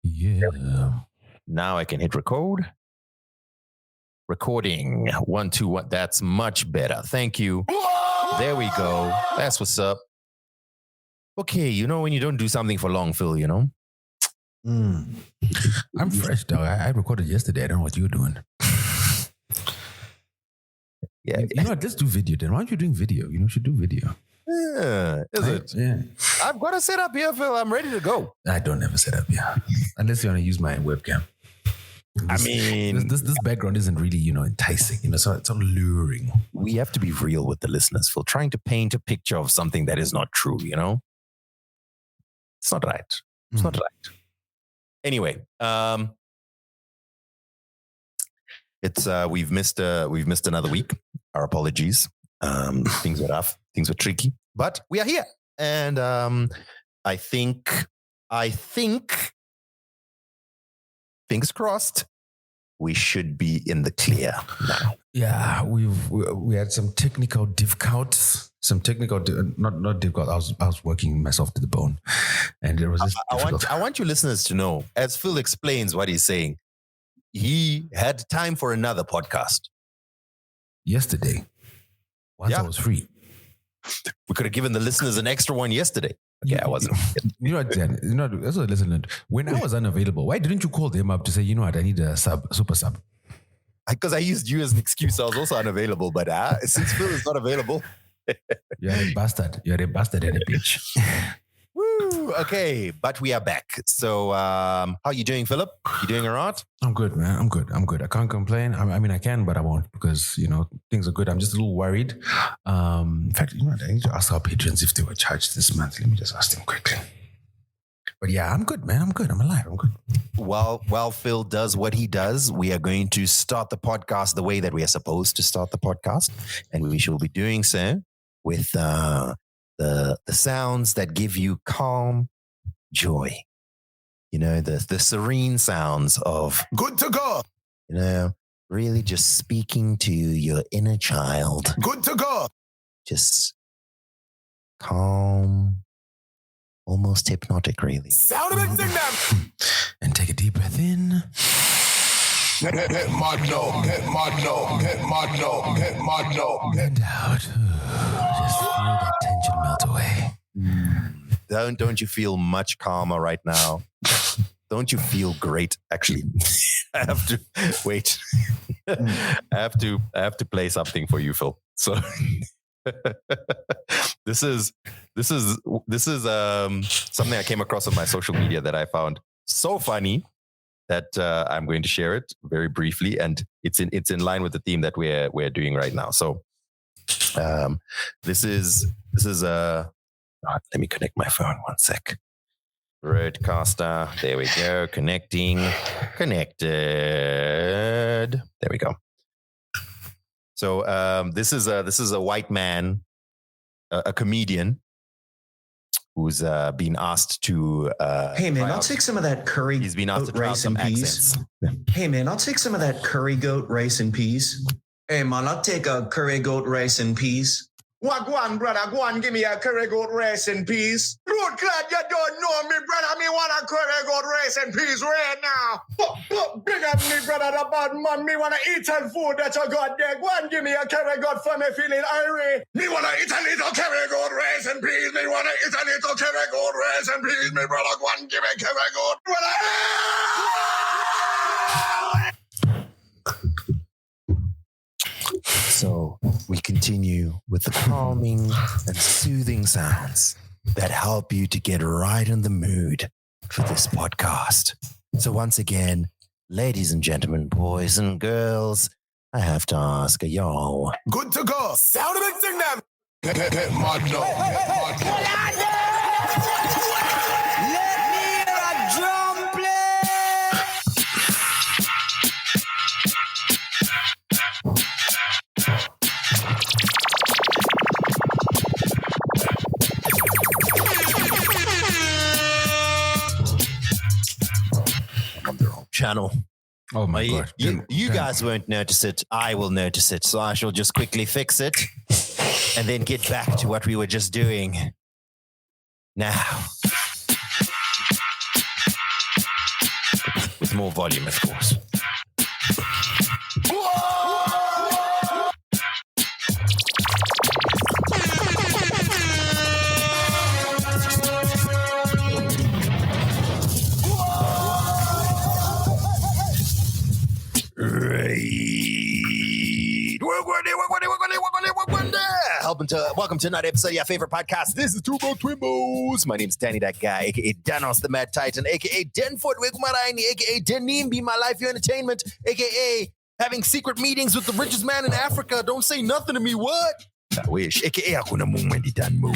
Yeah. Now I can hit record. Recording. 1, 2, 1. That's much better. Thank you. There we go. That's what's up. Okay, you know when you don't do something for long, Phil, you know? I'm fresh, dog. I recorded yesterday. I don't know what you were doing. Yeah. You know what? Let's do video then. Why aren't you doing video? You should do video. Yeah, is it? Yeah. I've got a setup here, Phil. I'm ready to go. I don't ever set up, yeah. Unless you want to use my webcam. This background isn't really, enticing, so it's alluring. We have to be real with the listeners, Phil. Trying to paint a picture of something that is not true, It's not right. It's not right. Anyway, it's we've missed another week. Our apologies. Things were rough. Things were tricky, but we are here, and I think, fingers crossed, we should be in the clear now. Yeah, we had some technical difficulties. Not difficult. I was working myself to the bone, and there was this. I want you listeners to know, as Phil explains what he's saying, he had time for another podcast yesterday. Once I was free, we could have given the listeners an extra one yesterday. Okay, I wasn't. That's what I listened. When I was unavailable, why didn't you call them up to say, I need a super sub? Because I used you as an excuse. I was also unavailable, but since Phil is not available. You're a bastard. You're a bastard and a bitch. Woo! Okay, but we are back. So, how are you doing, Philip? You doing all right? I'm good, man. I'm good. I can't complain. I mean, I can, but I won't because, things are good. I'm just a little worried. In fact, I need to ask our patrons if they were charged this month. Let me just ask them quickly. But yeah, I'm good, man. I'm good. I'm alive. I'm good. While Phil does what he does, we are going to start the podcast the way that we are supposed to start the podcast. And we shall be doing so with the sounds that give you calm joy. The serene sounds of good to go. Really just speaking to your inner child. Good to go. Just calm, almost hypnotic, really. Sound of it, sing them. And take a deep breath in. Hit mud no. And out. Just feel that tension melt away. Don't you feel much calmer right now? Don't you feel great? Actually, I have to wait. I have to play something for you, Phil. So this is something I came across on my social media that I found so funny that I'm going to share it very briefly, and it's in line with the theme that we're doing right now. So this is let me connect my phone. 1 sec. Roadcaster. There we go. Connected. There we go. So this is a white man, a comedian, who's been asked to. Hey man, I'll take some of that curry. He's been asked to try out rice some and peas. accents. Hey man, I'll take some of that curry goat rice and peas. Hey man, I'll take a curry goat rice and peas. What go on, brother? Go on, give me a curry goat rice and peas. Road glad you don't know me, brother. Me want a curry goat rice and peas right now. Big up me, brother, the bad man. Me want to eat some food that you got there. Go on, give me a curry goat for me feeling irate. Me want to eat a little curry goat rice and peas. Me want to eat a little curry goat rice and peas. Me brother, go on, give me curry goat. So we continue with the calming and soothing sounds that help you to get right in the mood for this podcast. So once again, ladies and gentlemen, boys and girls, I have to ask y'all. Good to go. Sound of it, sing them. Hit mud no. Let me hear a drum play. Channel. Oh my God. You guys won't notice it. I will notice it. So I shall just quickly fix it and then get back to what we were just doing. Now. more volume, of course. Welcome to another episode of your favorite podcast. This is Twimbos. My name's Danny, that guy, aka Danos, the Mad Titan, aka Denford Wigumaraini, aka Denimbi, my life, your entertainment, aka having secret meetings with the richest man in Africa. Don't say nothing to me, what? I wish. AKA Hakuna Mumwendi Danmu.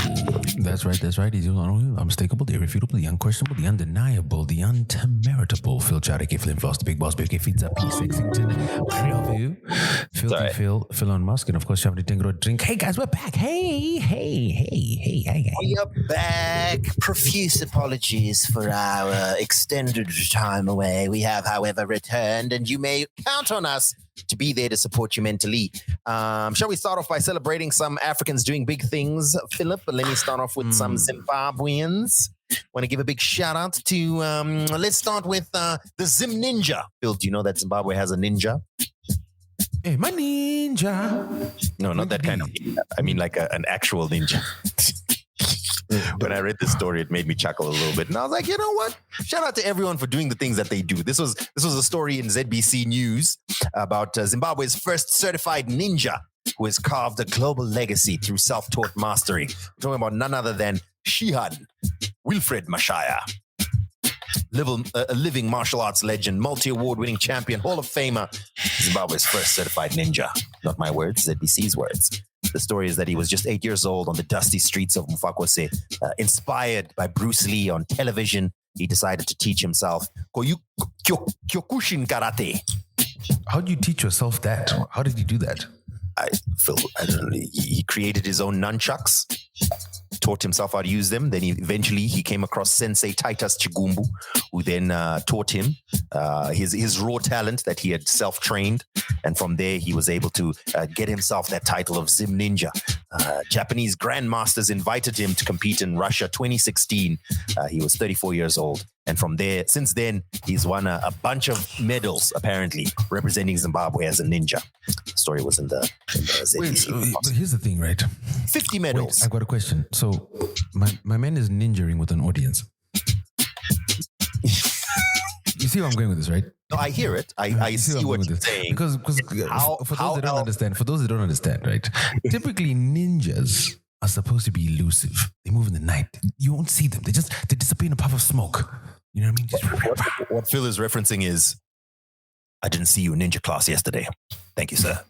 That's right. He's unmistakable, the irrefutable, the unquestionable, the undeniable, the untemeritable. Phil Chadwick, Flynn Floss, the big boss, Big Pizza, P. Sexington, you, Filthy Phil on Musk, and of course, Shavni Tingro Drink. Hey guys, we're back. Hey guys. We are back. Profuse apologies for our extended time away. We have, however, returned, and you may count on us to be there to support you mentally. Shall we start off by celebrating some Africans doing big things, Philip? But let me start off with some Zimbabweans. Want to give a big shout out to, let's start with the Zim Ninja. Phil, do you know that Zimbabwe has a ninja? Hey, my ninja. No, not that kind of ninja. I mean like an actual ninja. When I read this story, it made me chuckle a little bit. And I was like, you know what? Shout out to everyone for doing the things that they do. This was a story in ZBC News about Zimbabwe's first certified ninja who has carved a global legacy through self-taught mastery. We're talking about none other than Shihan Wilfred Mashaya. A living martial arts legend, multi-award winning champion, Hall of Famer, Zimbabwe's first certified ninja. Not my words, ZBC's words. The story is that he was just 8 years old on the dusty streets of Mufakose. Inspired by Bruce Lee on television, he decided to teach himself Kyokushin Karate. How do you teach yourself that? How did you do that? I don't know. He created his own nunchucks, taught himself how to use them. Then eventually he came across Sensei Titus Chigumbu, who then taught him his raw talent that he had self-trained. And from there, he was able to get himself that title of Zim Ninja. Japanese grandmasters invited him to compete in Russia 2016. He was 34 years old. And from there, since then, he's won a bunch of medals, apparently, representing Zimbabwe as a ninja. The story was in the ZBC. But here's the thing, right? 50 medals. Wait, I've got a question. So my man is ninjaing with an audience. You see where I'm going with this, right? No, I hear it. I see what you're saying. Because for those that don't understand, right? Typically ninjas are supposed to be elusive. They move in the night. You won't see them. They disappear in a puff of smoke. You know what I mean? What Phil is referencing is, I didn't see you in ninja class yesterday. Thank you, sir.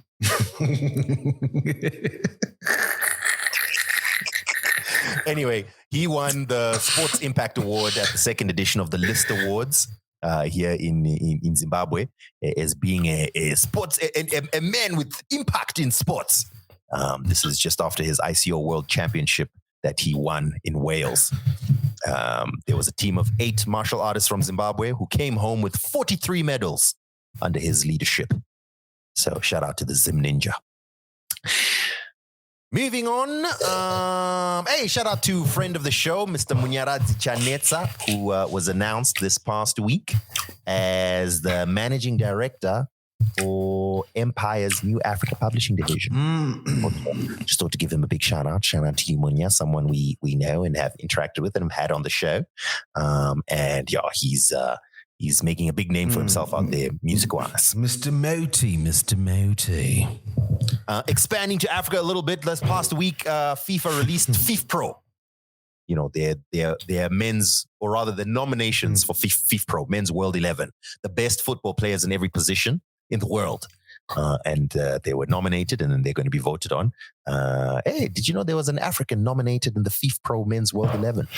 Anyway, he won the Sports Impact Award at the second edition of the List Awards here in Zimbabwe as being a man with impact in sports. This is just after his ICO World Championship that he won in Wales. There was a team of 8 martial artists from Zimbabwe who came home with 43 medals under his leadership. So shout out to the Zim Ninja. Moving on. Hey, shout out to friend of the show, Mr. Munyaradzi Chanetsa, who was announced this past week as the managing director for Empire's new Africa publishing division. Just thought to give him a big shout out. Shout out to you, Munya, someone we know and have interacted with and have had on the show. And yeah, he's making a big name for himself out there, music-wise. Mr. Moti. Expanding to Africa a little bit, this past week, FIFA released FIFA Pro. You know, their men's, or rather the nominations for FIFA Pro, Men's World 11, the best football players in every position in the world. And they were nominated and then they're going to be voted on. Hey, did you know there was an African nominated in the FIFA Pro Men's World 11?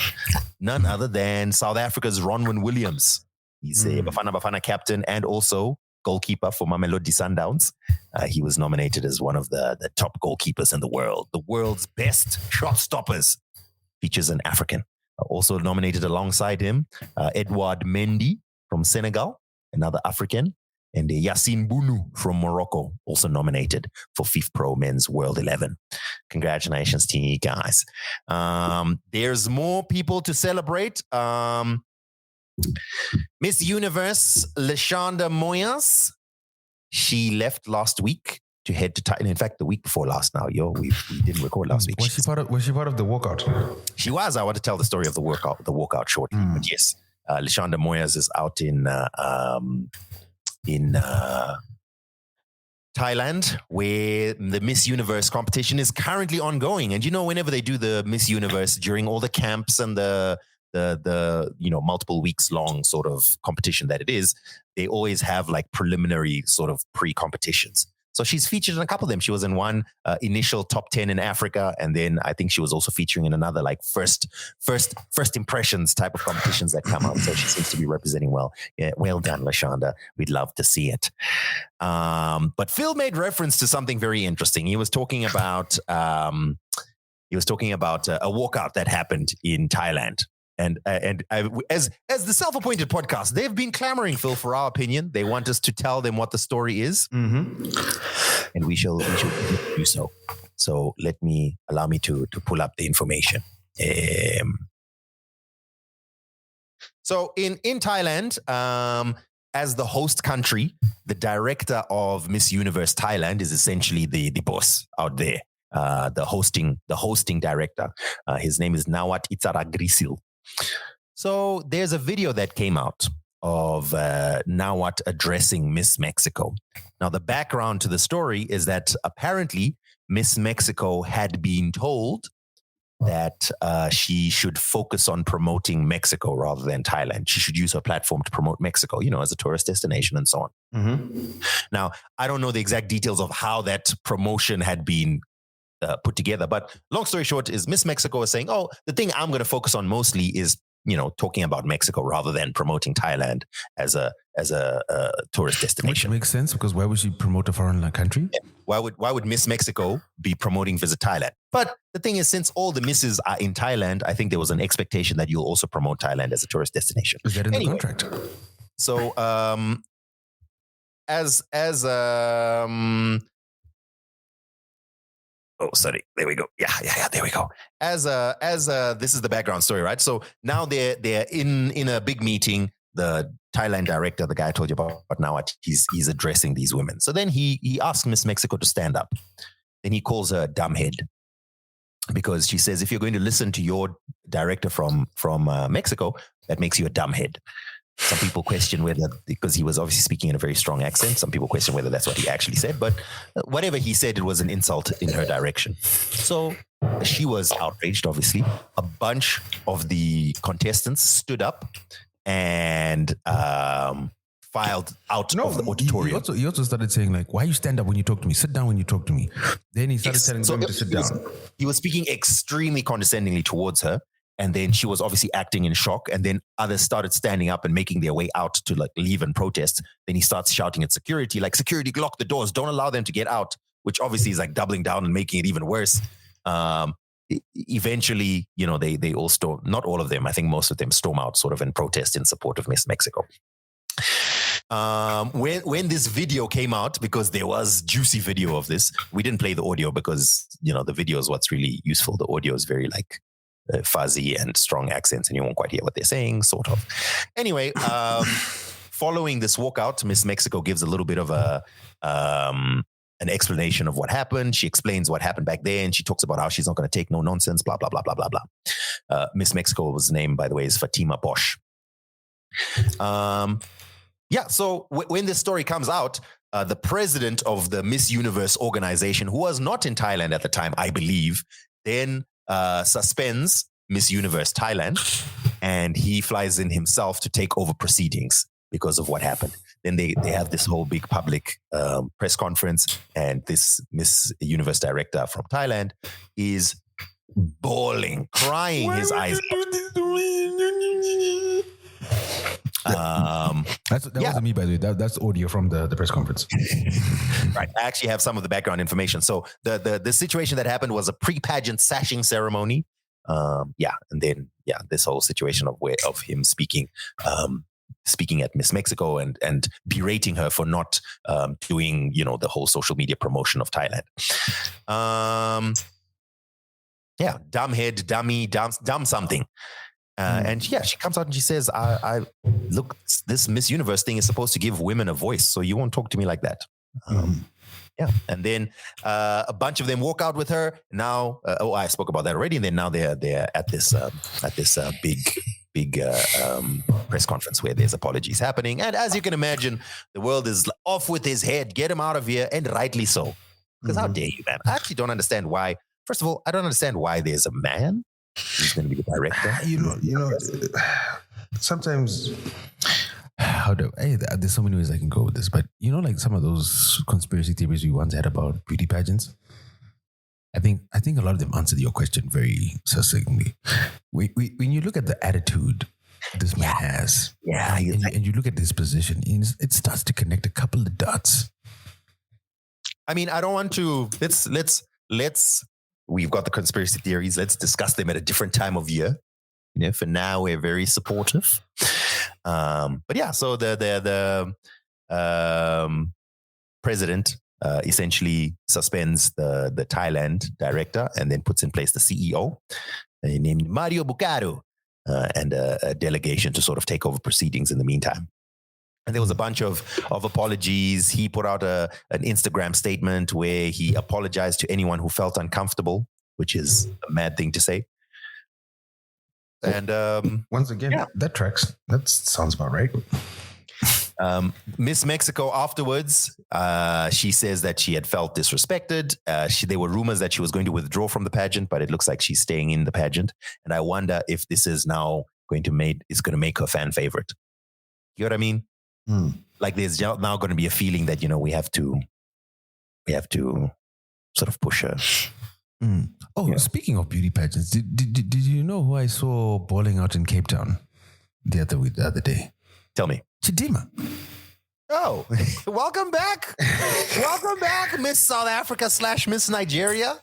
None other than South Africa's Ronwen Williams. He's a Bafana captain and also goalkeeper for Mamelodi Sundowns. He was nominated as one of the top goalkeepers in the world. The world's best shot stoppers features an African. Also nominated alongside him, Edouard Mendy from Senegal, another African, and Yassine Bounou from Morocco, also nominated for FIFA Pro Men's World 11. Congratulations to you guys. There's more people to celebrate. Miss Universe Lashonda Moyes, she left last week to head to Thailand. In fact, the week before last now, we didn't record last week. Was she part of the walkout? She was. I want to tell the story of the walkout shortly. But yes, Lashonda Moyes is out in Thailand, where the Miss Universe competition is currently ongoing. And whenever they do the Miss Universe during all the camps and the multiple weeks long sort of competition that it is, they always have like preliminary sort of pre-competitions. So she's featured in a couple of them. She was in one initial top 10 in Africa, and then I think she was also featuring in another like first impressions type of competitions that come out. So she seems to be representing well. Yeah, well done, Lashonda. We'd love to see it. But Phil made reference to something very interesting. He was talking about a walkout that happened in Thailand. And as the self-appointed podcast, they've been clamoring, Phil, for our opinion. They want us to tell them what the story is, and we shall do so. So allow me to pull up the information. So in Thailand, as the host country, the director of Miss Universe Thailand is essentially the boss out there. The hosting director. His name is Nawat Itzaragrisil. So there's a video that came out of Nawat addressing Miss Mexico. Now, the background to the story is that apparently Miss Mexico had been told that she should focus on promoting Mexico rather than Thailand. She should use her platform to promote Mexico, as a tourist destination and so on. Now, I don't know the exact details of how that promotion had been put together. But long story short is Miss Mexico is saying, the thing I'm going to focus on mostly is, talking about Mexico rather than promoting Thailand as a tourist destination. Which makes sense, because why would she promote a foreign country? Yeah. Why would Miss Mexico be promoting Visit Thailand? But the thing is, since all the misses are in Thailand, I think there was an expectation that you'll also promote Thailand as a tourist destination. Is that in the contract? So oh, sorry. There we go. Yeah. There we go. As this is the background story, right? So now they're in a big meeting. The Thailand director, the guy I told you about now, he's addressing these women. So then he asks Miss Mexico to stand up. Then he calls her a dumbhead, because she says, if you're going to listen to your director from Mexico, that makes you a dumbhead. Some people question whether, because he was obviously speaking in a very strong accent, some people question whether that's what he actually said. But whatever he said, it was an insult in her direction. So she was outraged, obviously. A bunch of the contestants stood up and filed out of the auditorium. He also started saying, like, why you stand up when you talk to me? Sit down when you talk to me. Then he started telling them to sit down. He was speaking extremely condescendingly towards her. And then she was obviously acting in shock. And then others started standing up and making their way out to like leave and protest. Then he starts shouting at security, like, security, lock the doors. Don't allow them to get out, which obviously is like doubling down and making it even worse. Eventually, they all storm, not all of them, I think most of them storm out sort of in protest in support of Miss Mexico. When this video came out, because there was juicy video of this, we didn't play the audio because, the video is what's really useful. The audio is very like fuzzy and strong accents and you won't quite hear what they're saying, sort of. Anyway, following this walkout, Miss Mexico gives a little bit of an explanation of what happened. She explains what happened back then. She talks about how she's not going to take no nonsense, blah, blah, blah, blah, blah, blah. Miss Mexico's name, by the way, is Fatima Bosch. So when this story comes out, the president of the Miss Universe organization, who was not in Thailand at the time, I believe, then suspends Miss Universe Thailand, and he flies in himself to take over proceedings because of what happened. Then they have this whole big public press conference, and this Miss Universe director from Thailand is bawling, crying his eyes out. That wasn't me, by the way. That's audio from the press conference. Right. I actually have some of the background information. So the situation that happened was a pre-pageant sashing ceremony. And then this whole situation of him speaking at Miss Mexico and berating her for not doing the whole social media promotion of Thailand. Dumbhead, dummy, dumb something. And yeah, she comes out and she says, I look, this Miss Universe thing is supposed to give women a voice, so you won't talk to me like that. Yeah. And then a bunch of them walk out with her. Now, I spoke about that already. And then now they're at this big press conference where there's apologies happening. And as you can imagine, the world is off with his head. Get him out of here, and rightly so. Because how dare you, man? I actually don't understand why. First of all, I don't understand why there's a man who's going to be the director. Sometimes. There's so many ways I can go with this, but like some of those conspiracy theories we once had about beauty pageants, I think a lot of them answered your question very succinctly. When you look at the attitude this man has, and you look at his position, it starts to connect a couple of dots. I mean, I don't want to. Let's. We've got the conspiracy theories. Let's discuss them at a different time of year. For now, we're very supportive. But yeah, so the president essentially suspends the Thailand director and then puts in place the CEO named Mario Bukaru and a delegation to sort of take over proceedings in the meantime. And there was a bunch of apologies. He put out an Instagram statement where he apologized to anyone who felt uncomfortable, which is a mad thing to say. And once again, that tracks. That sounds about right. Miss Mexico afterwards, she says that she had felt disrespected. There were rumors that she was going to withdraw from the pageant, but it looks like she's staying in the pageant. And I wonder if this is now going to make her fan favorite. You know what I mean? Like there's now going to be a feeling that we have to sort of push her. Speaking of beauty pageants, did you know who I saw balling out in Cape Town the other day? Tell me. Chidima. Oh, welcome back. Welcome back, Miss South Africa / Miss Nigeria.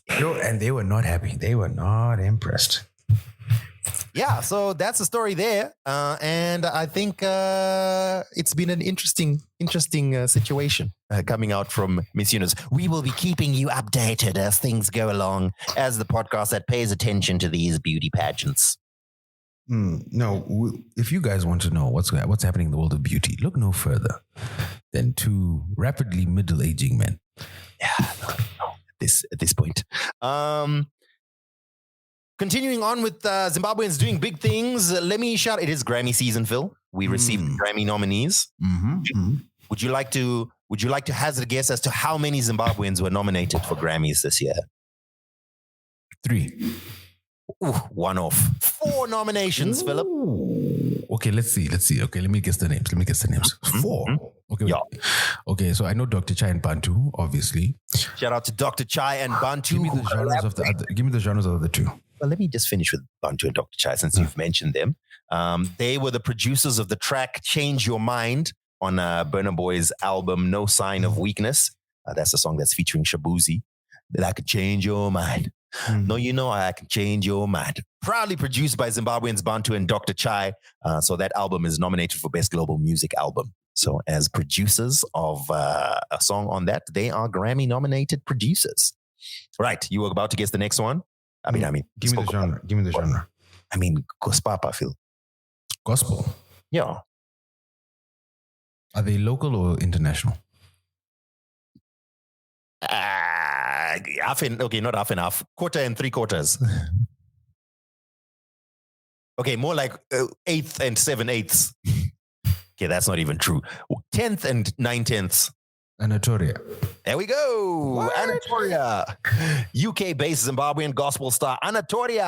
And they were not happy. They were not impressed. Yeah, so that's the story there. And I think it's been an interesting situation coming out from Miss Universe. We will be keeping you updated as things go along as the podcast that pays attention to these beauty pageants. No, if you guys want to know what's happening in the world of beauty, look no further than two rapidly middle-aging men. Yeah, no, at this point. Continuing on with Zimbabweans doing big things, let me shout. It is Grammy season, Phil. We received Grammy nominees. Would you like to hazard a guess as to how many Zimbabweans were nominated for Grammys this year? 3. Ooh, one off. 4 nominations, Philip. Okay, let's see. Okay, let me guess the names. 4. Okay. Yeah. Okay, so I know Dr. Chai and Bantu, obviously. Shout out to Dr. Chai and Bantu. Give me the genres of the other 2. Well, let me just finish with Bantu and Dr. Chai since you've mentioned them. They were the producers of the track Change Your Mind on Burna Boy's album No Sign of Weakness. That's a song that's featuring Shabuzi. That I could change your mind. No, I can change your mind. Proudly produced by Zimbabweans Bantu and Dr. Chai. So that album is nominated for Best Global Music Album. So as producers of a song on that, they are Grammy nominated producers. Right. You were about to guess the next one? I mean, give me the genre. I mean, gospel, I feel. Gospel? Yeah. Are they local or international? Not half and half. 1/4 and 3/4. Okay, more like 1/8 and 7/8. Okay, that's not even true. 1/10 and 9/10. Anatolia. There we go. What? Anatolia. UK-based Zimbabwean gospel star Anatolia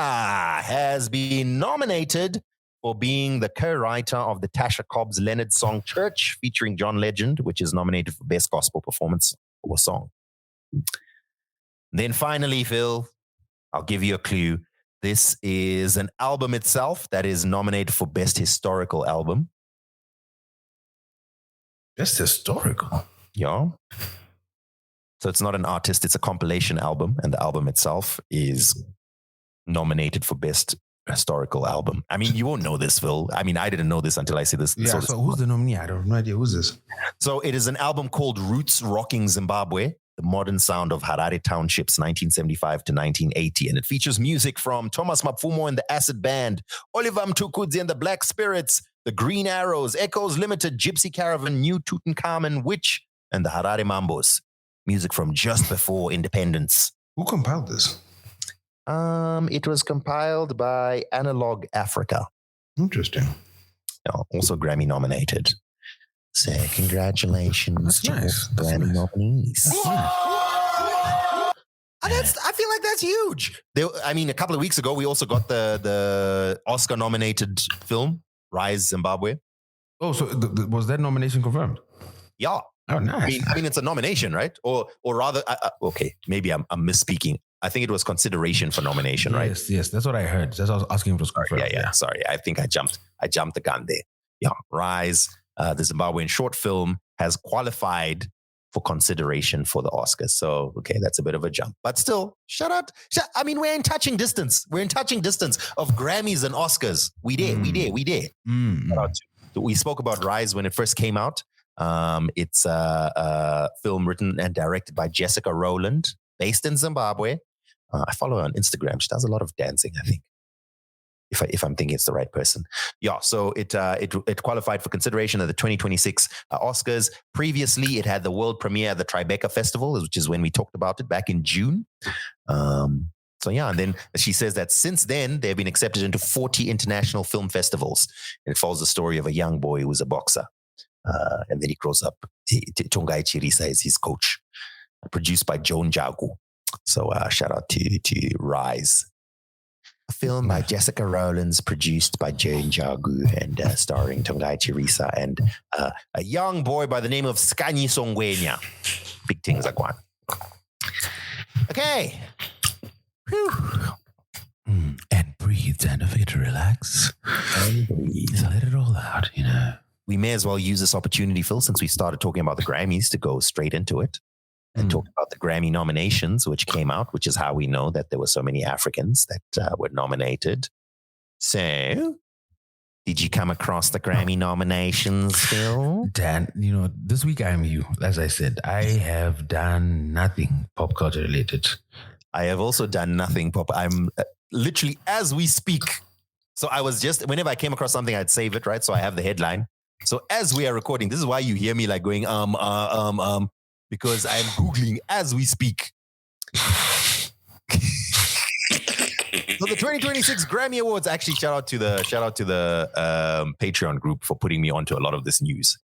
has been nominated for being the co-writer of the Tasha Cobbs Leonard song Church featuring John Legend, which is nominated for Best Gospel Performance or Song. Then finally, Phil, I'll give you a clue. This is an album itself that is nominated for Best Historical Album. Best Historical? Yeah. So it's not an artist, it's a compilation album, and the album itself is nominated for Best Historical Album. I mean, you won't know this, Phil. I mean, I didn't know this until I see this. Yeah, so who's the nominee? I don't have no idea. Who's this? So it is an album called Roots Rocking Zimbabwe The Modern Sound of Harare Townships, 1975 to 1980. And it features music from Thomas Mapfumo and the Acid Band, Oliver Mtukudzi and the Black Spirits, the Green Arrows, Echoes Limited, Gypsy Caravan, New Tutankhamun, Witch, and the Harare Mambos. Music from just before independence. Who compiled this? It was compiled by Analog Africa. Interesting. Also Grammy nominated. So congratulations to nice. Grammy nominees. I feel like that's huge. A couple of weeks ago, we also got the Oscar-nominated film, Rise, Zimbabwe. Oh, so was that nomination confirmed? Yeah. Oh, nice. I mean, it's a nomination, right? Or rather, okay, maybe I'm misspeaking. I think it was consideration for nomination, right? Yes, that's what I heard. That's what I was asking if it was confirmed. Yeah. Sorry, I think I jumped the gun there. Yeah, Rise, the Zimbabwean short film, has qualified for consideration for the Oscars. So, okay, that's a bit of a jump. But still, shout out. I mean, we're in touching distance. We're in touching distance of Grammys and Oscars. We did. We spoke about Rise when it first came out. It's a film written and directed by Jessica Rowland, based in Zimbabwe. I follow her on Instagram. She does a lot of dancing, I think. If I'm thinking it's the right person. Yeah, so it qualified for consideration at the 2026 Oscars. Previously, it had the world premiere at the Tribeca Festival, which is when we talked about it back in June. And then she says that since then, they've been accepted into 40 international film festivals. And it follows the story of a young boy who was a boxer. And then he grows up. Tongai Chirisa is his coach. Produced by Joan Jagu. So shout out to Rise. A film by Jessica Rowlands, produced by Joan Jagu, and starring Tongai Chirisa and a young boy by the name of Skanyi Songwenya. Big things like one. Okay. Whew. And breathe, and don't forget to relax. And breathe. Let it all out, We may as well use this opportunity, Phil, since we started talking about the Grammys, to go straight into it and talk about the Grammy nominations, which came out, which is how we know that there were so many Africans that were nominated. So, did you come across the Grammy nominations, Phil? Dan, this week I'm you. As I said, I have done nothing pop culture related. I have also done nothing pop. I'm literally, as we speak. So I was just, whenever I came across something, I'd save it, right? So I have the headline. So as we are recording, this is why you hear me like going, because I'm Googling as we speak. So the 2026 Grammy Awards, actually shout out to the Patreon group for putting me onto a lot of this news.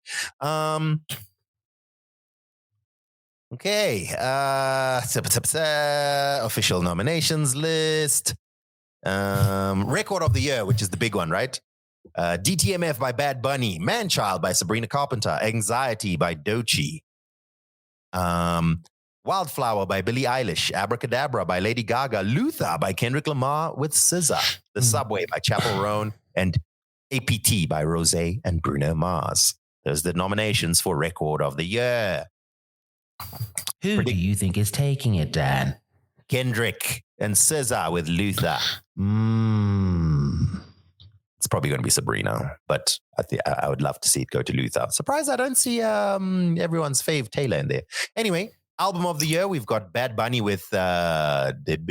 Okay. Official nominations list. Record of the Year, which is the big one, right? DTMF by Bad Bunny, Manchild by Sabrina Carpenter, Anxiety by Doechii, Wildflower by Billie Eilish, Abracadabra by Lady Gaga, Luther by Kendrick Lamar with SZA, The Subway by Chappell Roan, and APT by Rosé and Bruno Mars. Those are the nominations for Record of the Year. Who do you think is taking it, Dan? Kendrick and SZA with Luther. It's probably going to be Sabrina, but I would love to see it go to Luther. Surprised I don't see everyone's fave Taylor in there. Anyway, album of the year, we've got Bad Bunny with and we've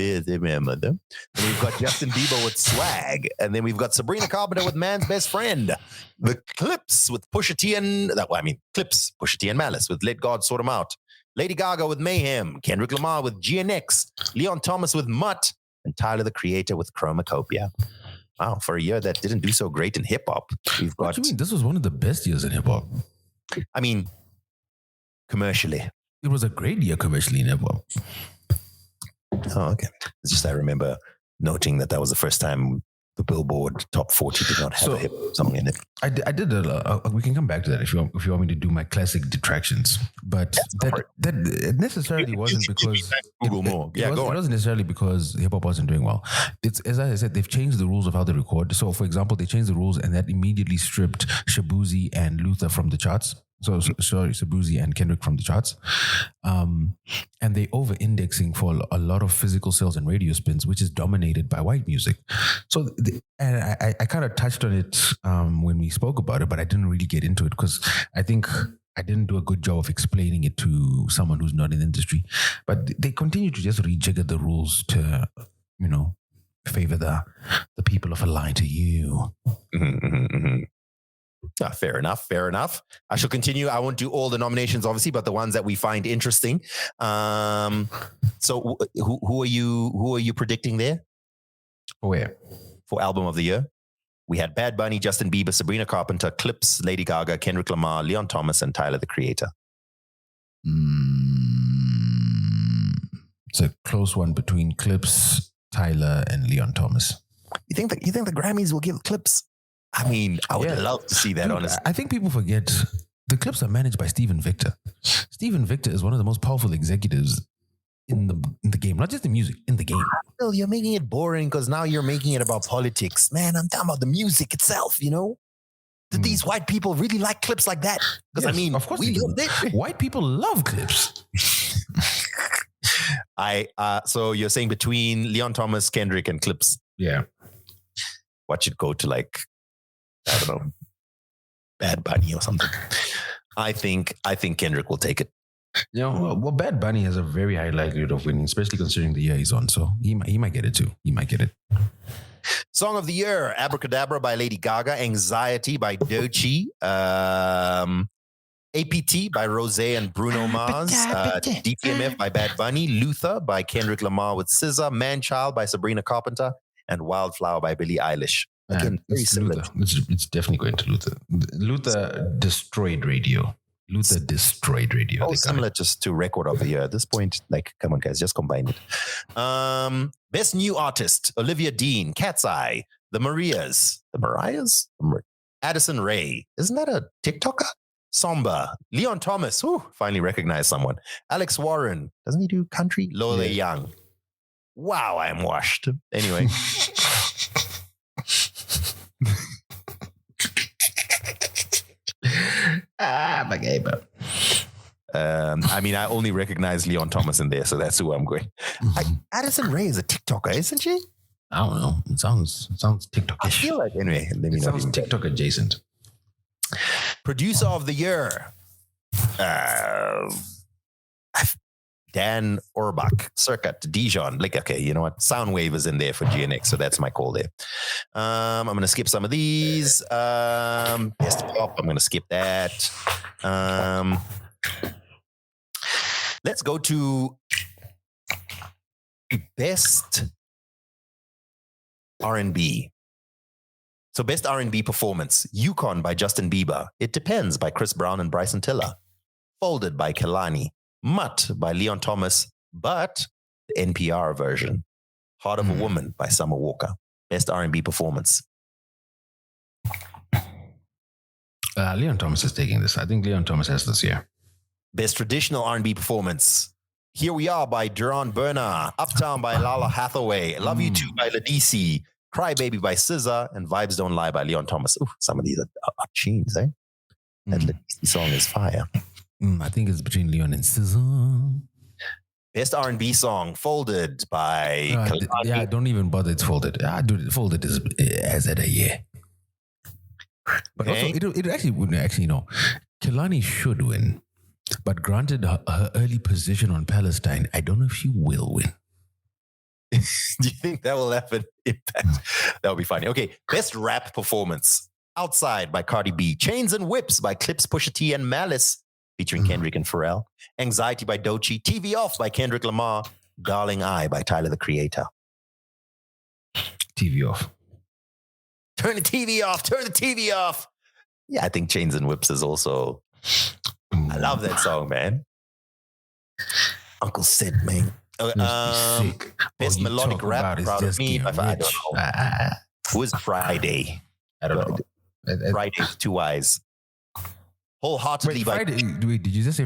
got Justin Bieber with Swag, and then we've got Sabrina Carpenter with Man's Best Friend. The Clips with Pusha T and Pusha T and Malice with Let God Sort 'Em Out. Lady Gaga with Mayhem, Kendrick Lamar with GNX, Leon Thomas with Mutt, and Tyler the Creator with Chromacopia. Wow, for a year that didn't do so great in hip hop, we've got. What do you mean? This was one of the best years in hip hop. I mean, commercially, it was a great year commercially in hip hop. Oh, okay. It's just I remember noting that was the first time the Billboard Top 40 did not have a hip song in it. I did we can come back to that if you want me to do my classic detractions. But that necessarily wasn't because Google more. It wasn't necessarily because hip hop wasn't doing well. It's, as I said, they've changed the rules of how they record. So, for example, they changed the rules and that immediately stripped Shabuzi and Luther from the charts. So sorry, Shabuzi and Kendrick from the charts. And they over-indexing for a lot of physical sales and radio spins, which is dominated by white music. So, I kind of touched on it when we spoke about it, but I didn't really get into it because I think I didn't do a good job of explaining it to someone who's not in the industry. But they continue to just rejigger the rules to, favor the people of a line to you. Fair enough. I shall continue. I won't do all the nominations, obviously, but the ones that we find interesting. So who are you predicting there? Where? For album of the year? We had Bad Bunny, Justin Bieber, Sabrina Carpenter, Clips, Lady Gaga, Kendrick Lamar, Leon Thomas, and Tyler, the Creator. It's a close one between Clips, Tyler, and Leon Thomas. You think the Grammys will give Clips? I mean, I would love to see that, Dude, honestly. I think people forget the Clips are managed by Stephen Victor. Stephen Victor is one of the most powerful executives in the game, not just the music, in the game. Well, you're making it boring because now you're making it about politics. Man, I'm talking about the music itself, Did these white people really like Clips like that? Because Yes, of course we they do. loved it. White people love Clips. So you're saying between Leon Thomas, Kendrick, and Clips, Yeah. what should go to I don't know, Bad Bunny or something? I think Kendrick will take it. Well, Bad Bunny has a very high likelihood of winning, especially considering the year he's on. So he might get it too. He might get it. Song of the year: Abracadabra by Lady Gaga, Anxiety by Doechii, APT by Rose and Bruno Mars, DTMF by Bad Bunny, Luther by Kendrick Lamar with SZA, Manchild by Sabrina Carpenter, and Wildflower by Billie Eilish. Again, very It's similar. Luther. It's definitely going to Luther. Luther destroyed radio. Oh, similar just to Record of the Year. At this point, come on, guys, just combine it. Best New Artist: Olivia Dean, Cat's Eye, The Marias, Addison Rae. Isn't that a TikToker? Samba, Leon Thomas. Whew, finally recognized someone. Alex Warren. Doesn't he do country? Lola Young. Wow, I am washed. Anyway. my gamer. I only recognize Leon Thomas in there, so that's who I'm going. Addison Rae is a TikToker, isn't she? I don't know. It sounds TikTokish. I feel like anyway. Let me It know. sounds TikTok adjacent. Producer of the year, Dan Orbach, Circuit, Dijon. You know what? Soundwave is in there for GNX, so that's my call there. I'm going to skip some of these. Best pop, I'm going to skip that. Let's go to best R&B. So best R&B performance: Yukon by Justin Bieber, It Depends by Chris Brown and Bryson Tiller, Folded by Kehlani, Mutt by Leon Thomas, but the NPR version, Heart of a Woman by Summer Walker. Best R&B performance. Leon Thomas is taking this. I think Leon Thomas has this year. Best traditional R&B performance: Here We Are by Duran Burner, Uptown by Lala Hathaway, Love You Too by Ladisi, Cry Baby by SZA, and Vibes Don't Lie by Leon Thomas. Ooh, some of these are tunes, eh? That Ladisi song is fire. I think it's between Leon and SZA. Best R&B song: Folded by Kehlani. Don't even bother. It's Folded. Dude, Folded has had a year. But Okay. also, it actually wouldn't. Actually, no. Kehlani should win. But granted her early position on Palestine, I don't know if she will win. Do you think that will have an impact? That would be funny. Okay, best rap performance: Outside by Cardi B, Chains and Whips by Clips, Pusha T, and Malice, featuring Kendrick and Pharrell, Anxiety by Doechii, TV Off by Kendrick Lamar, Darling I by Tyler, the Creator. TV off. Turn the TV off, turn the TV off. Yeah, I think Chains and Whips is also... I love that song, man. Uncle Sid, man. Sick. Best melodic rap, Proud of Me. I don't know. Who is Friday? I don't know. Friday with two eyes. Wholeheartedly by... Wait, did you just say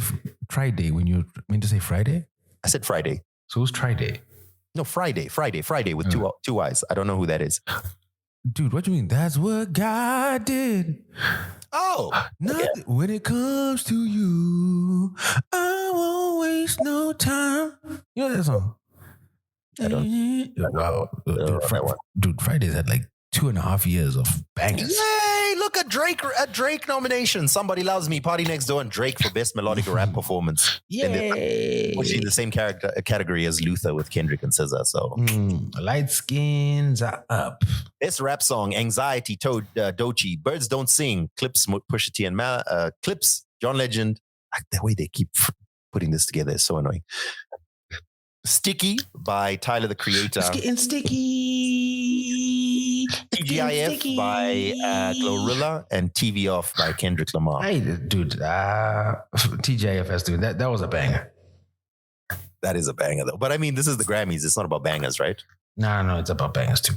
Friday when you meant to say Friday? I said Friday. So who's Friday? No, Friday with two eyes. I don't know who that is. Dude, what do you mean? That's what God did. Oh, When it comes to you, I won't waste no time. You know that song? I don't. Wow. Dude, Fridays had like 2.5 years of bangers. Yay! look at Drake nomination. Somebody Loves Me, Party Next Door, and Drake for Best Melodic Rap Performance. Yay! Which is in the same category as Luther with Kendrick and SZA. So light skins are up. Best rap song: Anxiety, Doechii, Birds Don't Sing, Clips, Pusha T and Clips, John Legend. The way they keep putting this together is so annoying. Sticky by Tyler the Creator. It's getting sticky. TGIF by Glorilla and TV Off by Kendrick Lamar. Hey, dude, TGIF has to. That was a banger. That is a banger though. But I mean, this is the Grammys. It's not about bangers, right? No, it's about bangers too.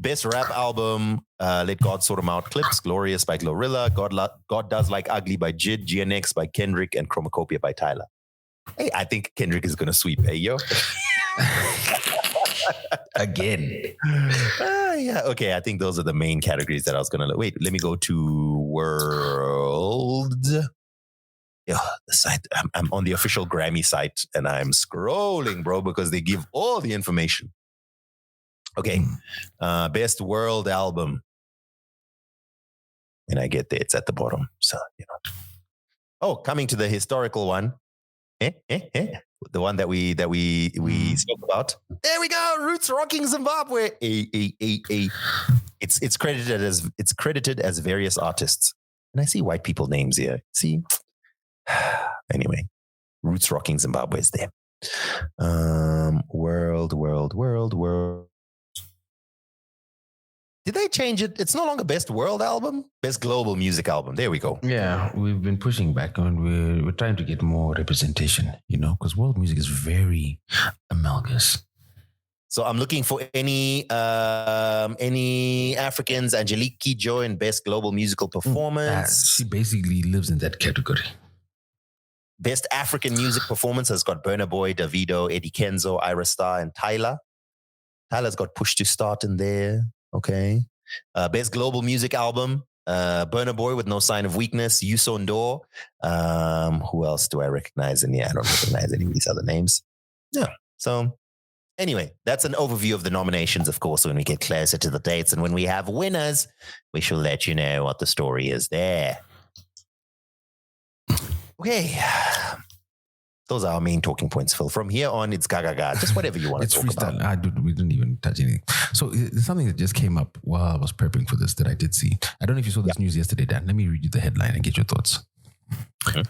Best rap album, Let God Sort 'Em Out. Clips, Glorious by Glorilla, God Does Like Ugly by Jid, GNX by Kendrick, and Chromacopia by Tyler. Hey, I think Kendrick is going to sweep. Hey, yo. Again. Yeah, okay. I think those are the main categories that I was going to... Wait, let me go to World. Yeah, the site. I'm on the official Grammy site and I'm scrolling, bro, because they give all the information. Okay. Best World Album. When I get there, it's at the bottom. So, you know. Oh, coming to the historical one. The one that we spoke about. There we go. Roots Rocking Zimbabwe. It's credited as various artists. And I see white people names here. See? Anyway, Roots Rocking Zimbabwe is there. World. Did they change it? It's no longer Best World Album, Best Global Music Album. There we go. Yeah, we've been pushing back and we're trying to get more representation, you know, because world music is very amalgamous. So I'm looking for any Africans, Angelique Kidjo in Best Global Musical Performance. She basically lives in that category. Best African Music Performance has got Burna Boy, Davido, Eddie Kenzo, Ira Star, and Tyler. Tyler's got Push to Start in there. Okay. Best Global Music Album, Burna Boy with No Sign of Weakness, Youssou N'Dour. Who else do I recognize in here? I don't recognize any of these other names. Yeah. So anyway, that's an overview of the nominations. Of course, when we get closer to the dates and when we have winners, we shall let you know what the story is there. Okay. Those are our main talking points, Phil. From here on, it's gaga. Just whatever you want to talk freestyle. about. We didn't even touch anything. So there's something that just came up while I was prepping for this that I did see. I don't know if you saw this news yesterday, Dan. Let me read you the headline and get your thoughts. Okay.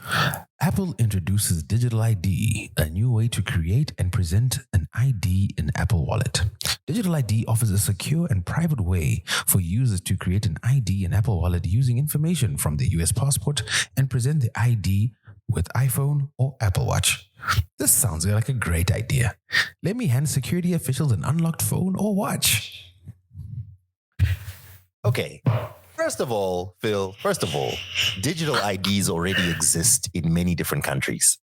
Apple introduces digital ID, a new way to create and present an ID in Apple Wallet. Digital ID offers a secure and private way for users to create an ID in Apple Wallet using information from their US passport and present the ID with iPhone or Apple Watch. This sounds like a great idea. Let me hand security officials an unlocked phone or watch. Okay. First of all, Phil, digital IDs already exist in many different countries.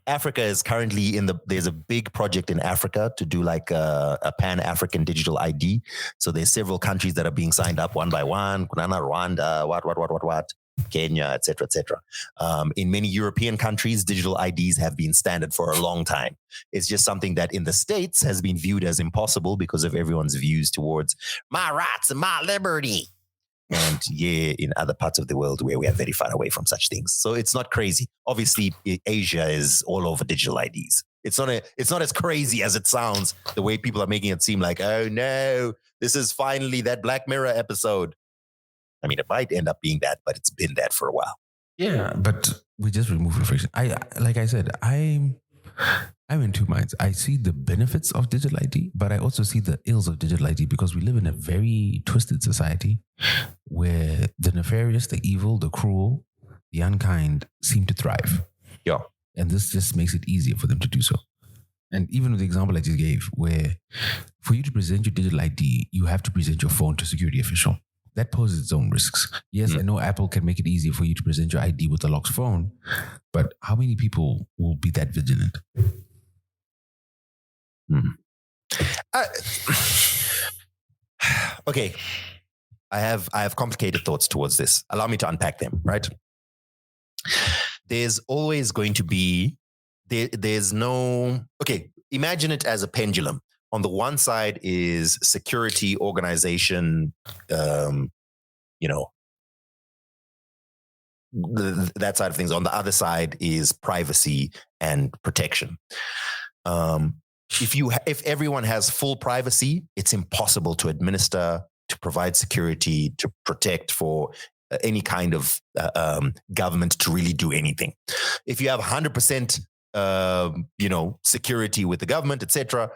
Africa is currently there's a big project in Africa to do like a Pan-African digital ID. So there's several countries that are being signed up one by one. Rwanda, what. Kenya, etc., etc. In many European countries, digital IDs have been standard for a long time. It's just something that in the States has been viewed as impossible because of everyone's views towards my rights and my liberty. And in other parts of the world where we are very far away from such things. So it's not crazy. Obviously, Asia is all over digital IDs. It's not as crazy as it sounds, the way people are making it seem like, oh no, this is finally that Black Mirror episode. I mean, it might end up being that, but it's been that for a while. Yeah, but we just remove the friction. Like I said, I'm in two minds. I see the benefits of digital ID, but I also see the ills of digital ID because we live in a very twisted society where the nefarious, the evil, the cruel, the unkind seem to thrive. Yeah. And this just makes it easier for them to do so. And even with the example I just gave, where for you to present your digital ID, you have to present your phone to a security official. That poses its own risks. Yes, I know Apple can make it easier for you to present your ID with a locked phone, but how many people will be that vigilant? Okay. I have complicated thoughts towards this. Allow me to unpack them, right? There's always going to be, there's no, okay, imagine it as a pendulum. On the one side is security, organization, that side of things. On the other side is privacy and protection. If everyone has full privacy, it's impossible to administer, to provide security, to protect for any kind of government to really do anything. If you have 100%, security with the government, etc.,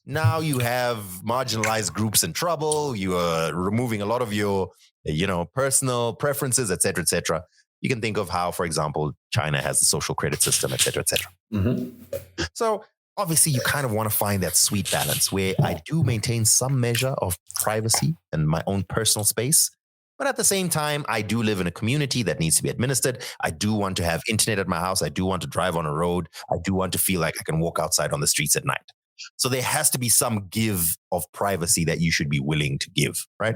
now you have marginalized groups in trouble. You are removing a lot of your, personal preferences, etc., etc. You can think of how, for example, China has the social credit system, etc., etc. Mm-hmm. So obviously, you kind of want to find that sweet balance where I do maintain some measure of privacy and my own personal space. But at the same time, I do live in a community that needs to be administered. I do want to have internet at my house. I do want to drive on a road. I do want to feel like I can walk outside on the streets at night. So there has to be some give of privacy that you should be willing to give, right?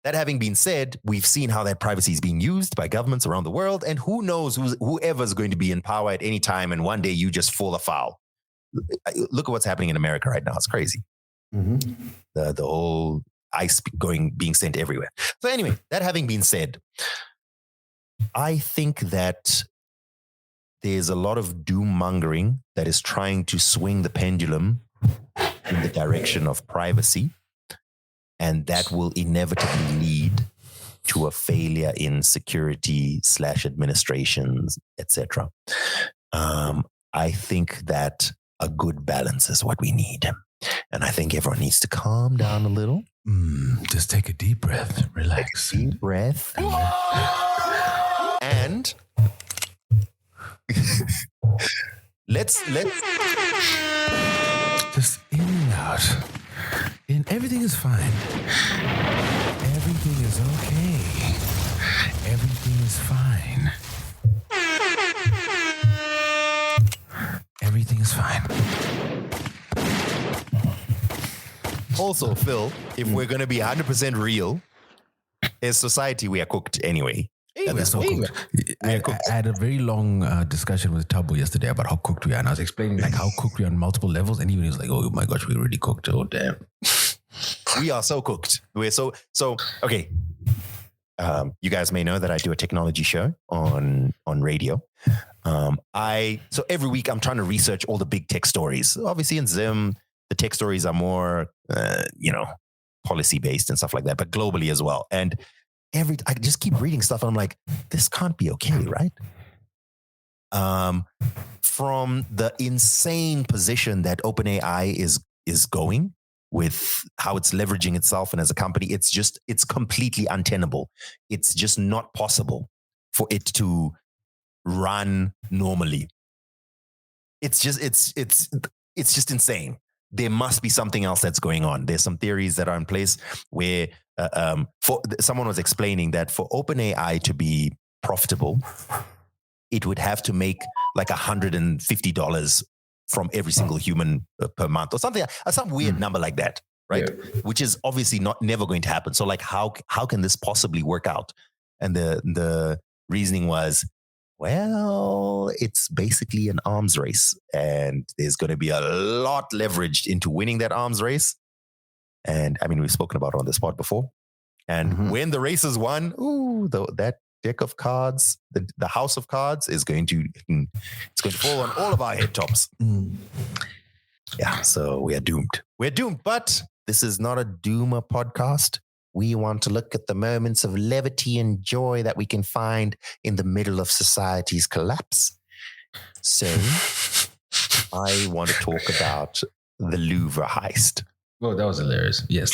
That having been said, we've seen how that privacy is being used by governments around the world. And who knows whoever's going to be in power at any time. And one day you just fall afoul. Look at what's happening in America right now. It's crazy. Mm-hmm. The whole ice being sent everywhere. So anyway, that having been said, I think that there's a lot of doom mongering that is trying to swing the pendulum in the direction of privacy. And that will inevitably lead to a failure in security / administrations, etc. I think that a good balance is what we need. And I think everyone needs to calm down a little. Just take a deep breath. Relax. Take a deep breath. And let's just in and out. Everything is fine. Everything is okay. Everything is fine. Everything is fine. Also, Phil, if we're going to be 100% real, as society, we are cooked anyway. We're so cooked. I had a very long discussion with Tabo yesterday about how cooked we are. And I was explaining how cooked we are on multiple levels. And even he was like, oh my gosh, we're really cooked. Oh, damn. We are so cooked. We're so okay. You guys may know that I do a technology show on radio. So every week I'm trying to research all the big tech stories. Obviously in Zim, the tech stories are more, policy based and stuff like that, but globally as well. And I just keep reading stuff and I'm like, this can't be okay, right? From the insane position that OpenAI is going with how it's leveraging itself and as a company, it's completely untenable. It's just not possible for it to run normally. It's just insane. There must be something else that's going on. There's some theories that are in place where someone was explaining that for OpenAI to be profitable, it would have to make like $150 from every single human per month or something, some weird number like that, right? Yeah. Which is obviously never going to happen. So like, how can this possibly work out? And the reasoning was, well, it's basically an arms race and there's going to be a lot leveraged into winning that arms race. And I mean, we've spoken about it on the spot before. And when the race is won, that deck of cards, the house of cards is going to fall on all of our head tops. Yeah, so we are doomed. We're doomed, but this is not a doomer podcast. We want to look at the moments of levity and joy that we can find in the middle of society's collapse. So I want to talk about the Louvre heist. Oh, that was hilarious. Yes.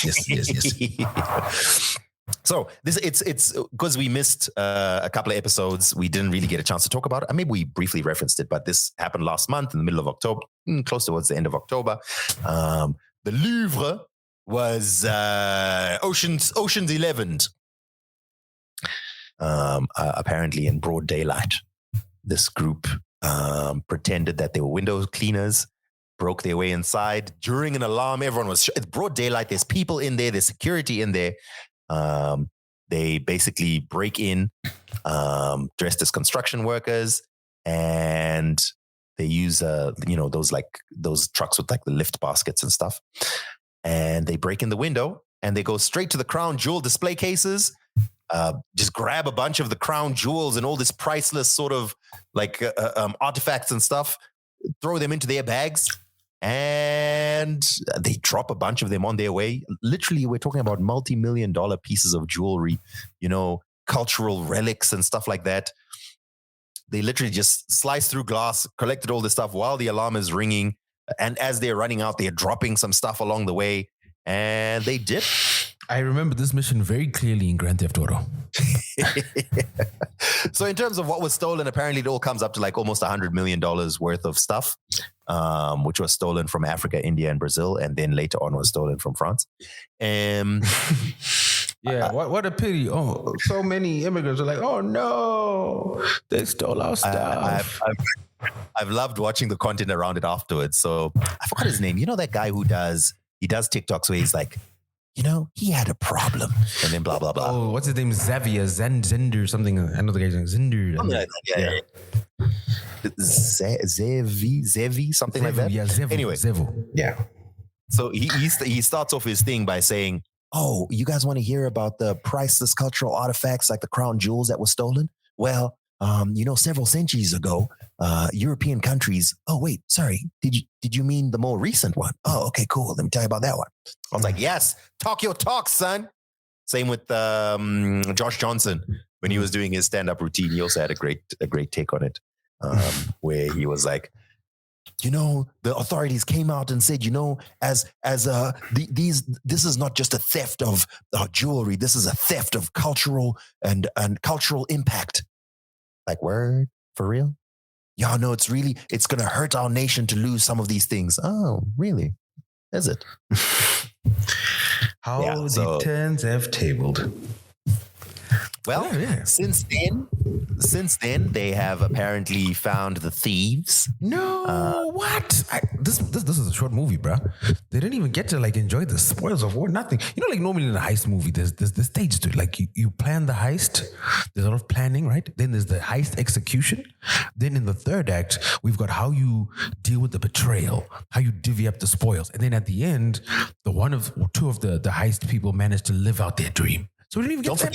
So it's because we missed a couple of episodes. We didn't really get a chance to talk about it. Maybe we briefly referenced it, but this happened last month in the middle of October, close towards the end of October. The Louvre was Ocean's 11. Apparently in broad daylight, this group pretended that they were window cleaners, broke their way inside during an alarm. Everyone was it's broad daylight. There's people in there. There's security in there. They basically break in, dressed as construction workers, and they use those trucks with like the lift baskets and stuff. And they break in the window and they go straight to the crown jewel display cases, just grab a bunch of the crown jewels and all this priceless sort of like artifacts and stuff, throw them into their bags, and they drop a bunch of them on their way. Literally, we're talking about multi-million-dollar pieces of jewelry, cultural relics and stuff like that. They literally just sliced through glass, collected all this stuff while the alarm is ringing. And as they're running out, they're dropping some stuff along the way, and they dip. I remember this mission very clearly in Grand Theft Auto. So in terms of what was stolen, apparently it all comes up to like almost $100 million worth of stuff, which was stolen from Africa, India, and Brazil, and then later on was stolen from France. Yeah, what a pity. Oh, so many immigrants are like, oh no, they stole our stuff. I've loved watching the content around it afterwards. So I forgot his name. You know that guy who does TikToks where he's like, he had a problem, and then blah blah blah. Oh, what's his name? Xavier Zender something. I know the guy's name. Zender. Yeah. Zevi, something like that. Yeah, Zevo. Anyway, Zevo. Yeah. So he starts off his thing by saying, "Oh, you guys want to hear about the priceless cultural artifacts like the crown jewels that were stolen? Well, several centuries ago, European countries. Oh, wait, sorry. Did you mean the more recent one? Oh, okay, cool. Let me tell you about that one." I was like, "Yes, talk your talk, son." Same with Josh Johnson when he was doing his stand-up routine. He also had a great take on it, where he was like, the authorities came out and said, this is not just a theft of jewelry. This is a theft of cultural and cultural impact. Like, word? For real? Yeah, no, it's going to hurt our nation to lose some of these things. Oh, really? Is it? How the turns have tabled. Well, since then, they have apparently found the thieves. No, what? This is a short movie, bro. They didn't even get to like enjoy the spoils of war. Nothing. Like normally in a heist movie, there's the stage to it. Like you plan the heist. There's a lot of planning, right? Then there's the heist execution. Then in the third act, we've got how you deal with the betrayal, how you divvy up the spoils, and then at the end, two of the heist people managed to live out their dream. So we didn't even get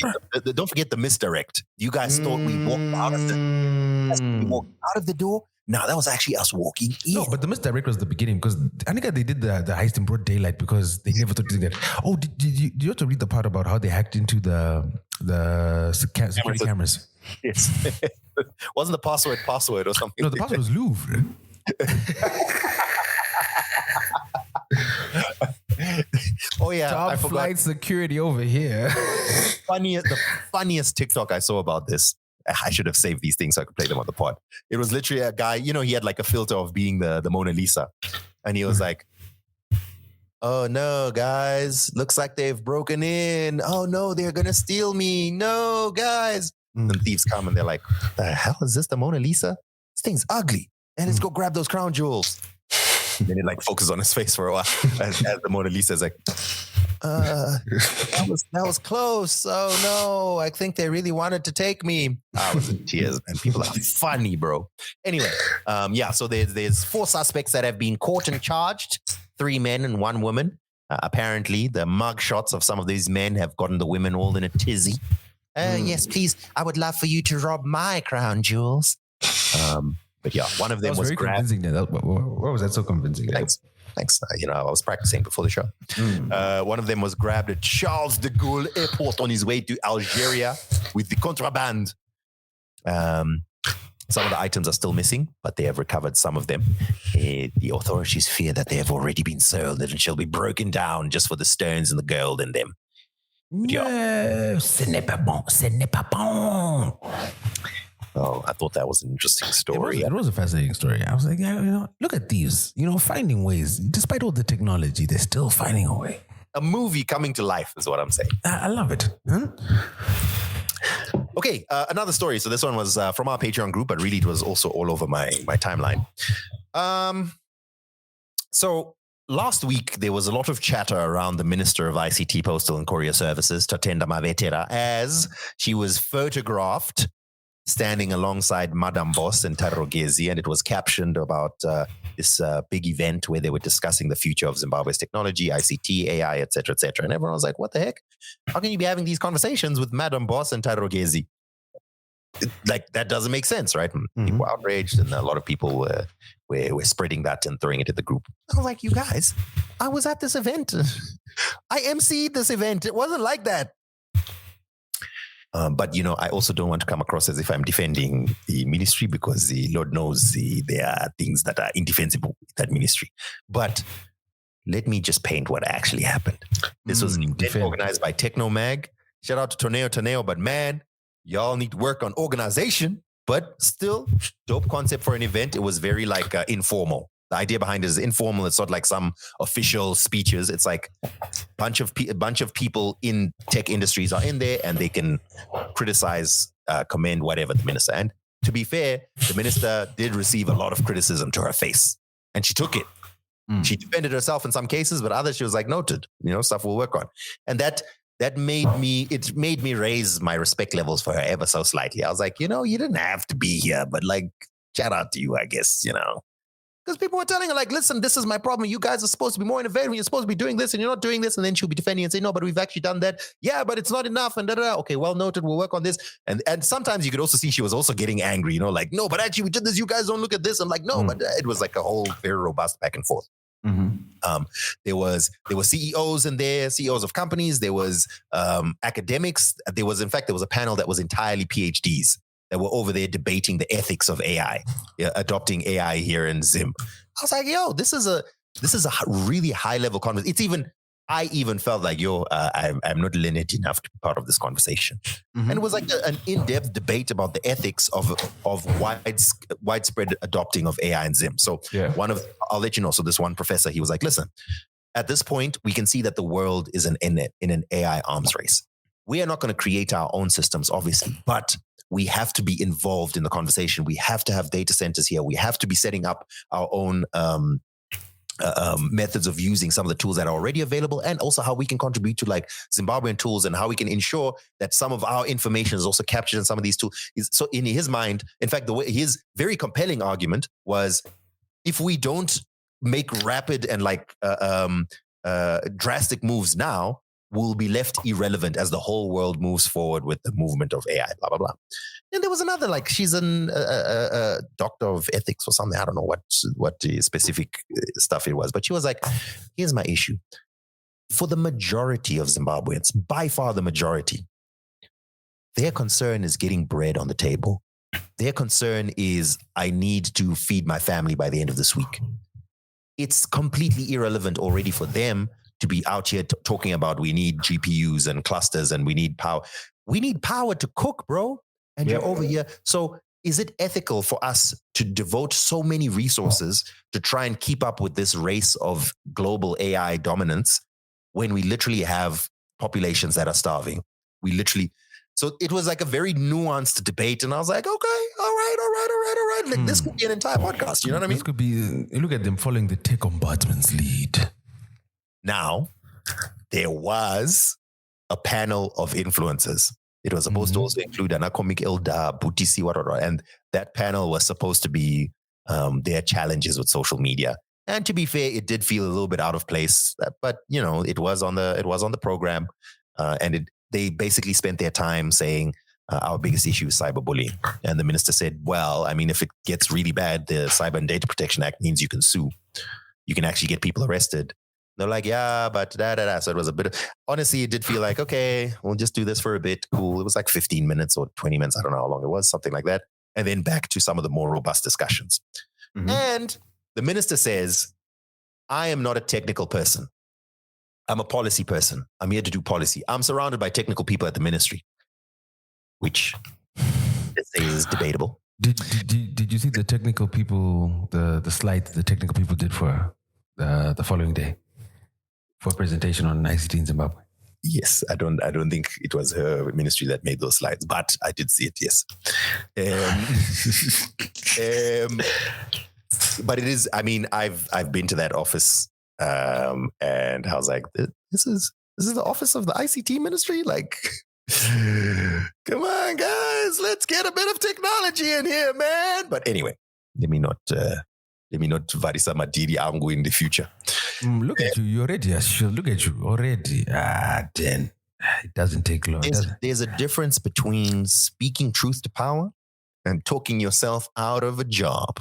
don't forget the misdirect. You guys thought we walked out of the door? No, that was actually us walking in. No, but the misdirect was the beginning because I think they did the heist in broad daylight because they never thought to do that. Oh, did you have to read the part about how they hacked into the security cameras? Yes. Wasn't the password or something? No, the password was Louvre. Oh yeah, top flight security over here. The funniest TikTok I saw about this. I should have saved these things so I could play them on the pod. It was literally a guy. He had like a filter of being the Mona Lisa, and he was like, "Oh no, guys! Looks like they've broken in. Oh no, they're gonna steal me. No, guys!" And thieves come and they're like, "The hell is this? The Mona Lisa? This thing's ugly. And let's go grab those crown jewels." And then it like focuses on his face for a while as the Mona Lisa is like, that was close. Oh no, I think they really wanted to take me. I was in tears, man. People are funny, bro. Anyway, so there's 4 suspects that have been caught and charged, 3 men and 1 woman. Apparently, the mug shots of some of these men have gotten the women all in a tizzy. Yes, please, I would love for you to rob my crown jewels. But yeah, one of them was grabbed. What was that so convincing? Thanks. I was practicing before the show. One of them was grabbed at Charles de Gaulle Airport on his way to Algeria with the contraband. Some of the items are still missing, but they have recovered some of them. The authorities fear that they have already been sold and shall be broken down just for the stones and the gold in them. Yeah. Ce n'est pas bon. Ce n'est pas bon. Oh, I thought that was an interesting story. It was a fascinating story. I was like, look at these, finding ways. Despite all the technology, they're still finding a way. A movie coming to life is what I'm saying. I love it. Huh? Okay, another story. So this one was from our Patreon group, but really it was also all over my timeline. So last week, there was a lot of chatter around the Minister of ICT, Postal and Courier Services, Tatenda Mavetera, as she was photographed standing alongside Madam Boss and Tarogezi, and it was captioned about this big event where they were discussing the future of Zimbabwe's technology, ICT, AI, etc., etc. And everyone was like, what the heck? How can you be having these conversations with Madam Boss and Tarogezi? Like, that doesn't make sense, right? People were outraged, and a lot of people were spreading that and throwing it at the group. I was like, you guys, I was at this event. I emceed this event. It wasn't like that. But, you know, I also don't want to come across as if I'm defending the ministry, because the Lord knows there are things that are indefensible with that ministry. But let me just paint what actually happened. This was an event organized by Technomag. Shout out to Toneo, but man, y'all need to work on organization. But still, dope concept for an event. It was very like informal. The idea behind it is informal. It's not like some official speeches. It's like a bunch of people in tech industries are in there, and they can criticize, commend whatever the minister. And to be fair, the minister did receive a lot of criticism to her face, and she took it. She defended herself in some cases, but others she was like, noted, you know, stuff we'll work on. And that made me raise my respect levels for her ever so slightly. I was like, you know, you didn't have to be here, but like, shout out to you, I guess, you know. Because people were telling her, like, listen, this is my problem. You guys are supposed to be more innovative. You're supposed to be doing this, and you're not doing this. And then she'll be defending and say, no, but we've actually done that. Yeah, but it's not enough. And da-da-da. Okay, well noted. We'll work on this. And sometimes you could also see she was also getting angry, you know, like, no, but actually we did this. You guys don't look at this. I'm like, no, but it was like a whole very robust back and forth. There were CEOs in there, CEOs of companies. There was academics. There was a panel that was entirely PhDs that were over there debating the ethics of AI, adopting AI here in Zim. I was like, yo, this is a really high level conversation. I even felt like, yo, I'm not lineage enough to be part of this conversation. And it was like an in-depth debate about the ethics of widespread adopting of AI in Zim. So I'll let you know. So this one professor, he was like, listen, at this point, we can see that the world is in an AI arms race. We are not going to create our own systems, obviously, but we have to be involved in the conversation. We have to have data centers here. We have to be setting up our own methods of using some of the tools that are already available, and also how we can contribute to like Zimbabwean tools, and how we can ensure that some of our information is also captured in some of these tools. So in his mind, in fact, his very compelling argument was, if we don't make rapid and like drastic moves now, will be left irrelevant as the whole world moves forward with the movement of AI, blah, blah, blah. And there was another, like, she's a doctor of ethics or something. I don't know what the specific stuff it was, but she was like, here's my issue. For the majority of Zimbabweans, by far the majority, their concern is getting bread on the table. Their concern is, I need to feed my family by the end of this week. It's completely irrelevant already for them to be out here talking about we need GPUs and clusters and we need power. We need power to cook, bro. And you're over here. So is it ethical for us to devote so many resources to try and keep up with this race of global AI dominance when we literally have populations that are starving? So it was like a very nuanced debate. And I was like, okay, all right. Like this could be an entire podcast. You know what I mean? This could be, look at them following the tech ombudsman's lead. Now, there was a panel of influencers. It was supposed to also include Anakomik Elda, Butisi, whatever. And that panel was supposed to be their challenges with social media. And to be fair, it did feel a little bit out of place. But, you know, it was on the program. They basically spent their time saying, our biggest issue is cyberbullying. And the minister said, well, I mean, if it gets really bad, the Cyber and Data Protection Act means you can sue. You can actually get people arrested. They're like, yeah, but da-da-da. So it was a bit of, honestly, it did feel like, okay, we'll just do this for a bit. Cool. It was like 15 minutes or 20 minutes. I don't know how long it was, something like that. And then back to some of the more robust discussions. And the minister says, I am not a technical person. I'm a policy person. I'm here to do policy. I'm surrounded by technical people at the ministry, which let's say is debatable. Did you see the technical people, the slide the technical people did for the following day? For a presentation on ICT in Zimbabwe. Yes, I don't think it was her ministry that made those slides, but I did see it. Yes, but it is. I mean, I've been to that office, and I was like, this is the office of the ICT ministry. Like, come on, guys, let's get a bit of technology in here, man. But anyway, let me not Varisa Madiri Angu in the future. Look at you. You already sure. Look at you already. Then it doesn't take long. There's a difference between speaking truth to power and talking yourself out of a job.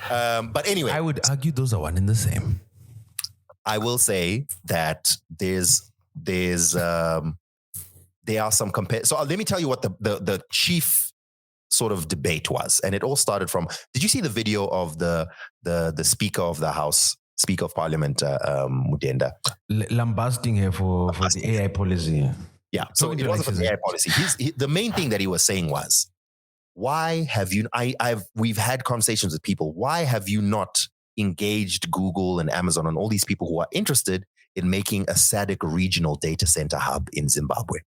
But anyway, I would argue those are one and the same. I will say that there are some So let me tell you what the chief sort of debate was, and it all started from. Did you see the video of the Speaker of the House, Speaker of Parliament, Mudenda, lambasting her for the AI policy? Yeah, so it wasn't for the AI policy. The main thing that he was saying was, why have you? We've had conversations with people. Why have you not engaged Google and Amazon and all these people who are interested in making a SADC regional data center hub in Zimbabwe?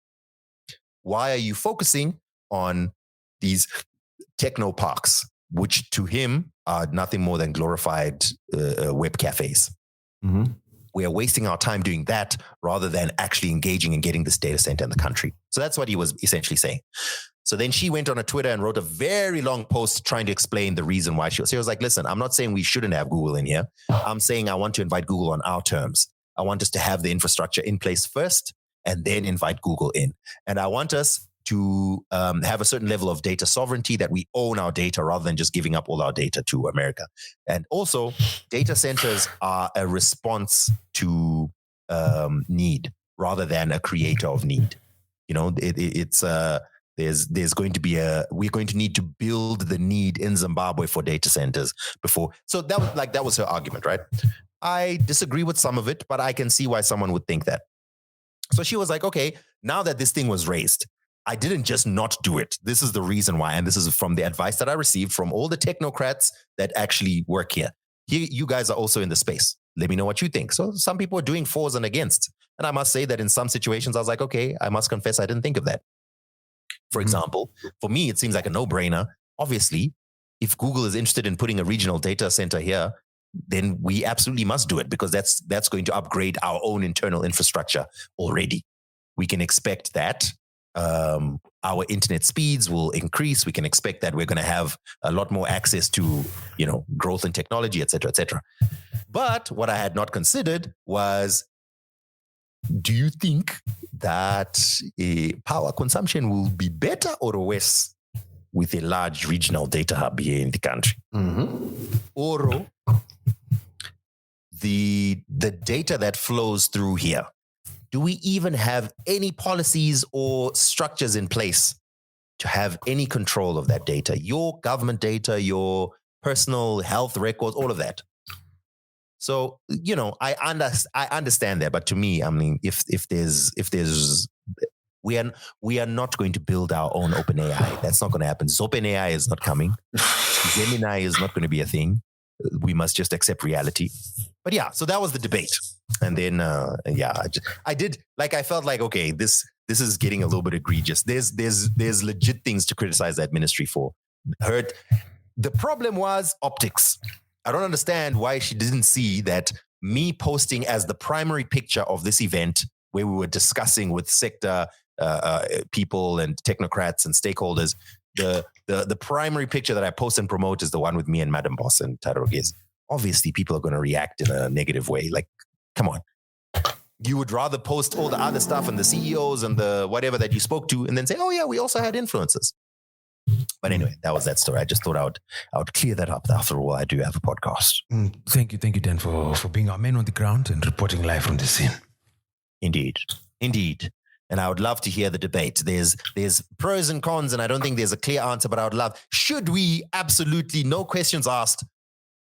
Why are you focusing on these techno parks, which to him are nothing more than glorified web cafes? Mm-hmm. We are wasting our time doing that rather than actually engaging and getting this data center in the country. So that's what he was essentially saying. So then she went on a Twitter and wrote a very long post trying to explain the reason why she was like, listen, I'm not saying we shouldn't have Google in here. I'm saying I want to invite Google on our terms. I want us to have the infrastructure in place first and then invite Google in. And I want us to have a certain level of data sovereignty, that we own our data rather than just giving up all our data to America. And also, data centers are a response to need rather than a creator of need. You know, there's going to be we're going to need to build the need in Zimbabwe for data centers before. So that was her argument, right? I disagree with some of it, but I can see why someone would think that. So she was like, okay, now that this thing was raised, I didn't just not do it. This is the reason why. And this is from the advice that I received from all the technocrats that actually work here. You guys are also in the space. Let me know what you think. So some people are doing fors and against. And I must say that in some situations, I was like, okay, I must confess I didn't think of that. For example, for me, it seems like a no-brainer. Obviously, if Google is interested in putting a regional data center here, then we absolutely must do it, because that's going to upgrade our own internal infrastructure already. We can expect that our internet speeds will increase. We can expect that we're going to have a lot more access to, growth in technology, et cetera, et cetera. But what I had not considered was, do you think that power consumption will be better or worse with a large regional data hub here in the country? Mm-hmm. Or the data that flows through here, do we even have any policies or structures in place to have any control of that data? Your government data, your personal health records, all of that. So, I understand that, but to me, I mean, if there's we are not going to build our own OpenAI. That's not going to happen. OpenAI is not coming. Gemini is not going to be a thing. We must just accept reality. But yeah, so that was the debate. And then, I felt like, okay, this is getting a little bit egregious. There's legit things to criticize that ministry for. The problem was optics. I don't understand why she didn't see that me posting as the primary picture of this event, where we were discussing with sector people and technocrats and stakeholders, the primary picture that I post and promote is the one with me and Madam Boss and Tarogez. Obviously, people are going to react in a negative way. Like, come on. You would rather post all the other stuff and the CEOs and the whatever that you spoke to and then say, oh yeah, we also had influencers. But anyway, that was that story. I just thought I would clear that up. After all, I do have a podcast. Thank you, Dan, for being our man on the ground and reporting live from the scene. Indeed. And I would love to hear the debate. There's pros and cons, and I don't think there's a clear answer, but I would love, should we absolutely, no questions asked,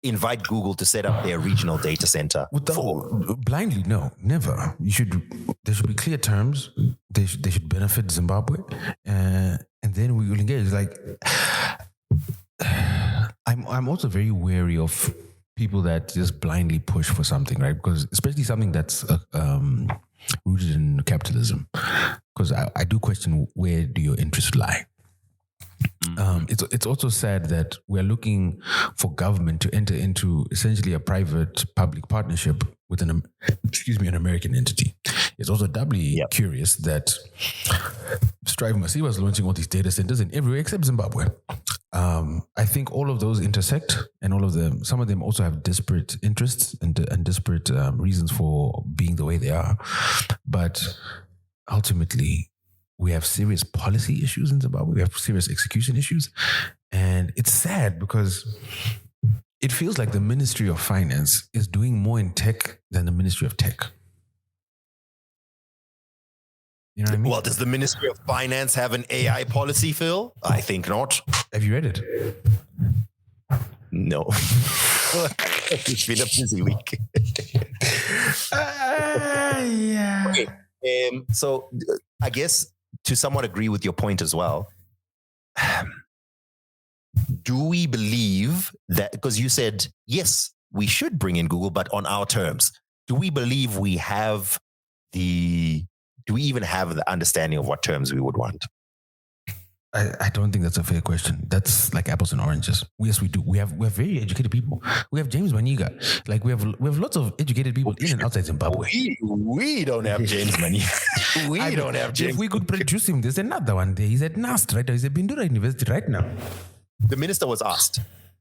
invite Google to set up their regional data center? Blindly, no, never. There should be clear terms. They should benefit Zimbabwe, and then we will engage. Like, I'm also very wary of people that just blindly push for something, right? Because especially something that's rooted in capitalism. Because I do question, where do your interests lie? It's also sad that we're looking for government to enter into essentially a private-public partnership with an American entity. it's also doubly curious that Strive Masiba was launching all these data centers in everywhere except Zimbabwe. I think all of those intersect, and all of them, some of them also have disparate interests and disparate reasons for being the way they are. But ultimately, we have serious policy issues in Zimbabwe. We have serious execution issues. And it's sad because it feels like the Ministry of Finance is doing more in tech than the Ministry of Tech. You know what I mean? Well, does the Ministry of Finance have an AI policy, Phil? I think not. Have you read it? No. It's been a busy week. Yeah. Okay. So I guess to somewhat agree with your point as well, do we believe that, because you said, yes, we should bring in Google, but on our terms, do we believe we have do we even have the understanding of what terms we would want? I don't think that's a fair question. That's like apples and oranges. Yes, we do. We have very educated people. We have James Maniga. Like we have lots of educated people in and outside Zimbabwe. We don't have James Maniga. We don't have James. If we could produce him, there's another one there. He's at NAST right now. He's at Bindura University right now. The minister was asked,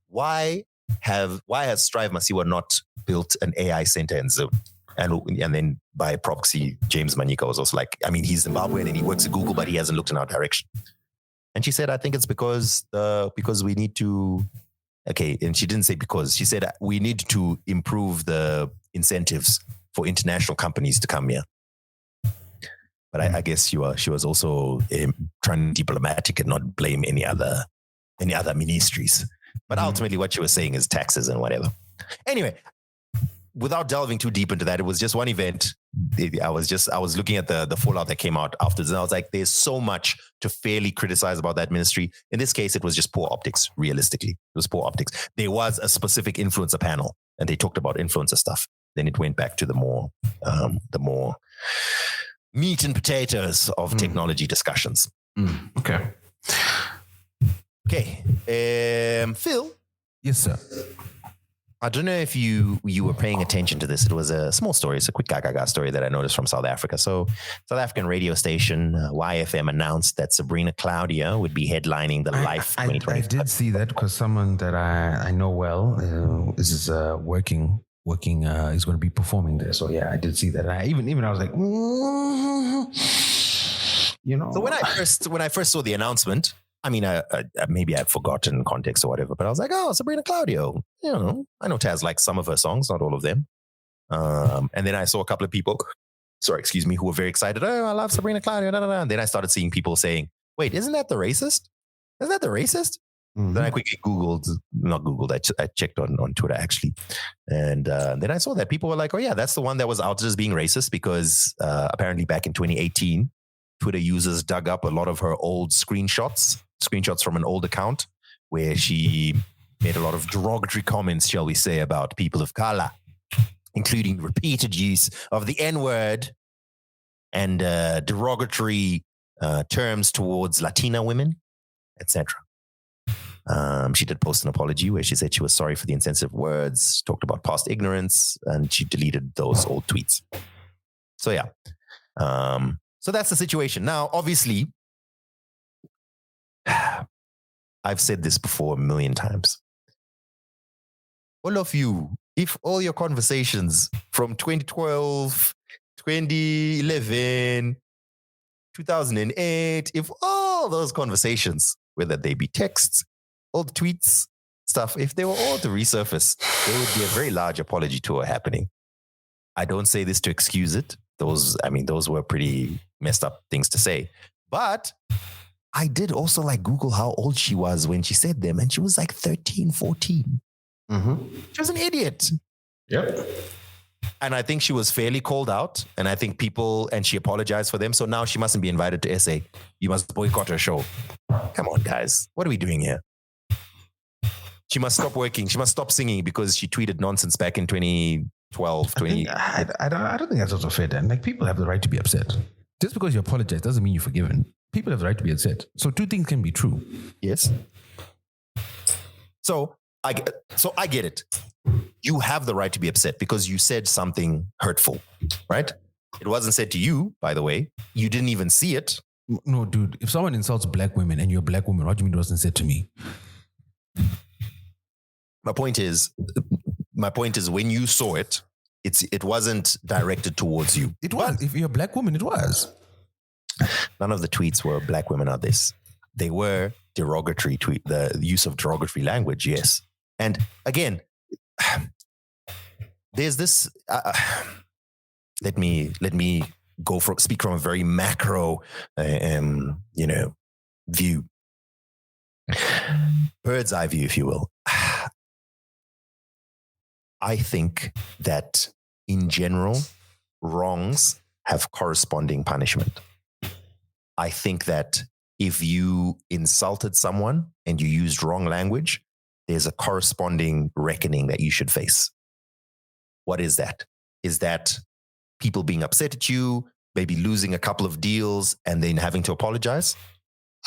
why has Strive Masiwa not built an AI center in Zim? And then by proxy, James Maniga was also like, I mean, he's Zimbabwean and he works at Google, but he hasn't looked in our direction. And she said, I think it's because we need to, okay. And she didn't say because, she said we need to improve the incentives for international companies to come here. But I guess she was also trying to be diplomatic and not blame any other ministries. But ultimately what she was saying is taxes and whatever. Anyway, without delving too deep into that, it was just one event. I was looking at the fallout that came out afterwards, and I was like, there's so much to fairly criticize about that ministry. In this case, it was just poor optics, realistically. It was poor optics. There was a specific influencer panel, and they talked about influencer stuff. Then it went back to the more meat and potatoes of technology discussions. Okay. Phil? Yes, sir. I don't know if you were paying attention to this. It was a small story. It's a quick gaga story that I noticed from South Africa. So South African radio station YFM announced that Sabrina Claudio would be headlining the Life 2020. I did see that because someone that I know well is working is going to be performing there. So yeah, I did see that. And I even I was like, you know. So when I first saw the announcement, I mean, maybe I'd forgotten context or whatever, but I was like, oh, Sabrina Claudio. You know, I know Taz likes some of her songs, not all of them. And then I saw a couple of people, who were very excited. Oh, I love Sabrina Claudio. And then I started seeing people saying, wait, isn't that the racist? Mm-hmm. Then I quickly I checked on Twitter actually. And then I saw that people were like, oh yeah, that's the one that was outed as being racist because apparently back in 2018, Twitter users dug up a lot of her old screenshots from an old account where she made a lot of derogatory comments, shall we say, about people of color, including repeated use of the N-word and derogatory terms towards Latina women, etc. She did post an apology where she said she was sorry for the insensitive words, talked about past ignorance, and she deleted those old tweets. So yeah. So that's the situation. Now, obviously, I've said this before a million times. All of you, if all your conversations from 2012, 2011, 2008, if all those conversations, whether they be texts, old tweets, stuff, if they were all to resurface, there would be a very large apology tour happening. I don't say this to excuse it. Those were pretty messed up things to say. But I did also Google how old she was when she said them. And she was 13, 14. Mm-hmm. She was an idiot. Yep. And I think she was fairly called out. And I think and she apologized for them. So now she mustn't be invited to SA. You must boycott her show. Come on, guys. What are we doing here? She must stop working. She must stop singing because she tweeted nonsense back in 2012, 20. I don't think that's also fair, Dan. People have the right to be upset. Just because you apologize doesn't mean you're forgiven. People have the right to be upset. So two things can be true. Yes. So I get it. You have the right to be upset because you said something hurtful, right? It wasn't said to you, by the way. You didn't even see it. No, dude. If someone insults black women and you're a black woman, what do you mean it wasn't said to me? My point is, when you saw it, it wasn't directed towards you. It was. If you're a black woman, it was. None of the tweets were black women are this. They were derogatory tweet, the use of derogatory language, yes. And again, there's this. Let me speak from a very macro, view, bird's eye view, if you will. I think that in general, wrongs have corresponding punishment. I think that if you insulted someone and you used wrong language, there's a corresponding reckoning that you should face. What is that? Is that people being upset at you, maybe losing a couple of deals and then having to apologize?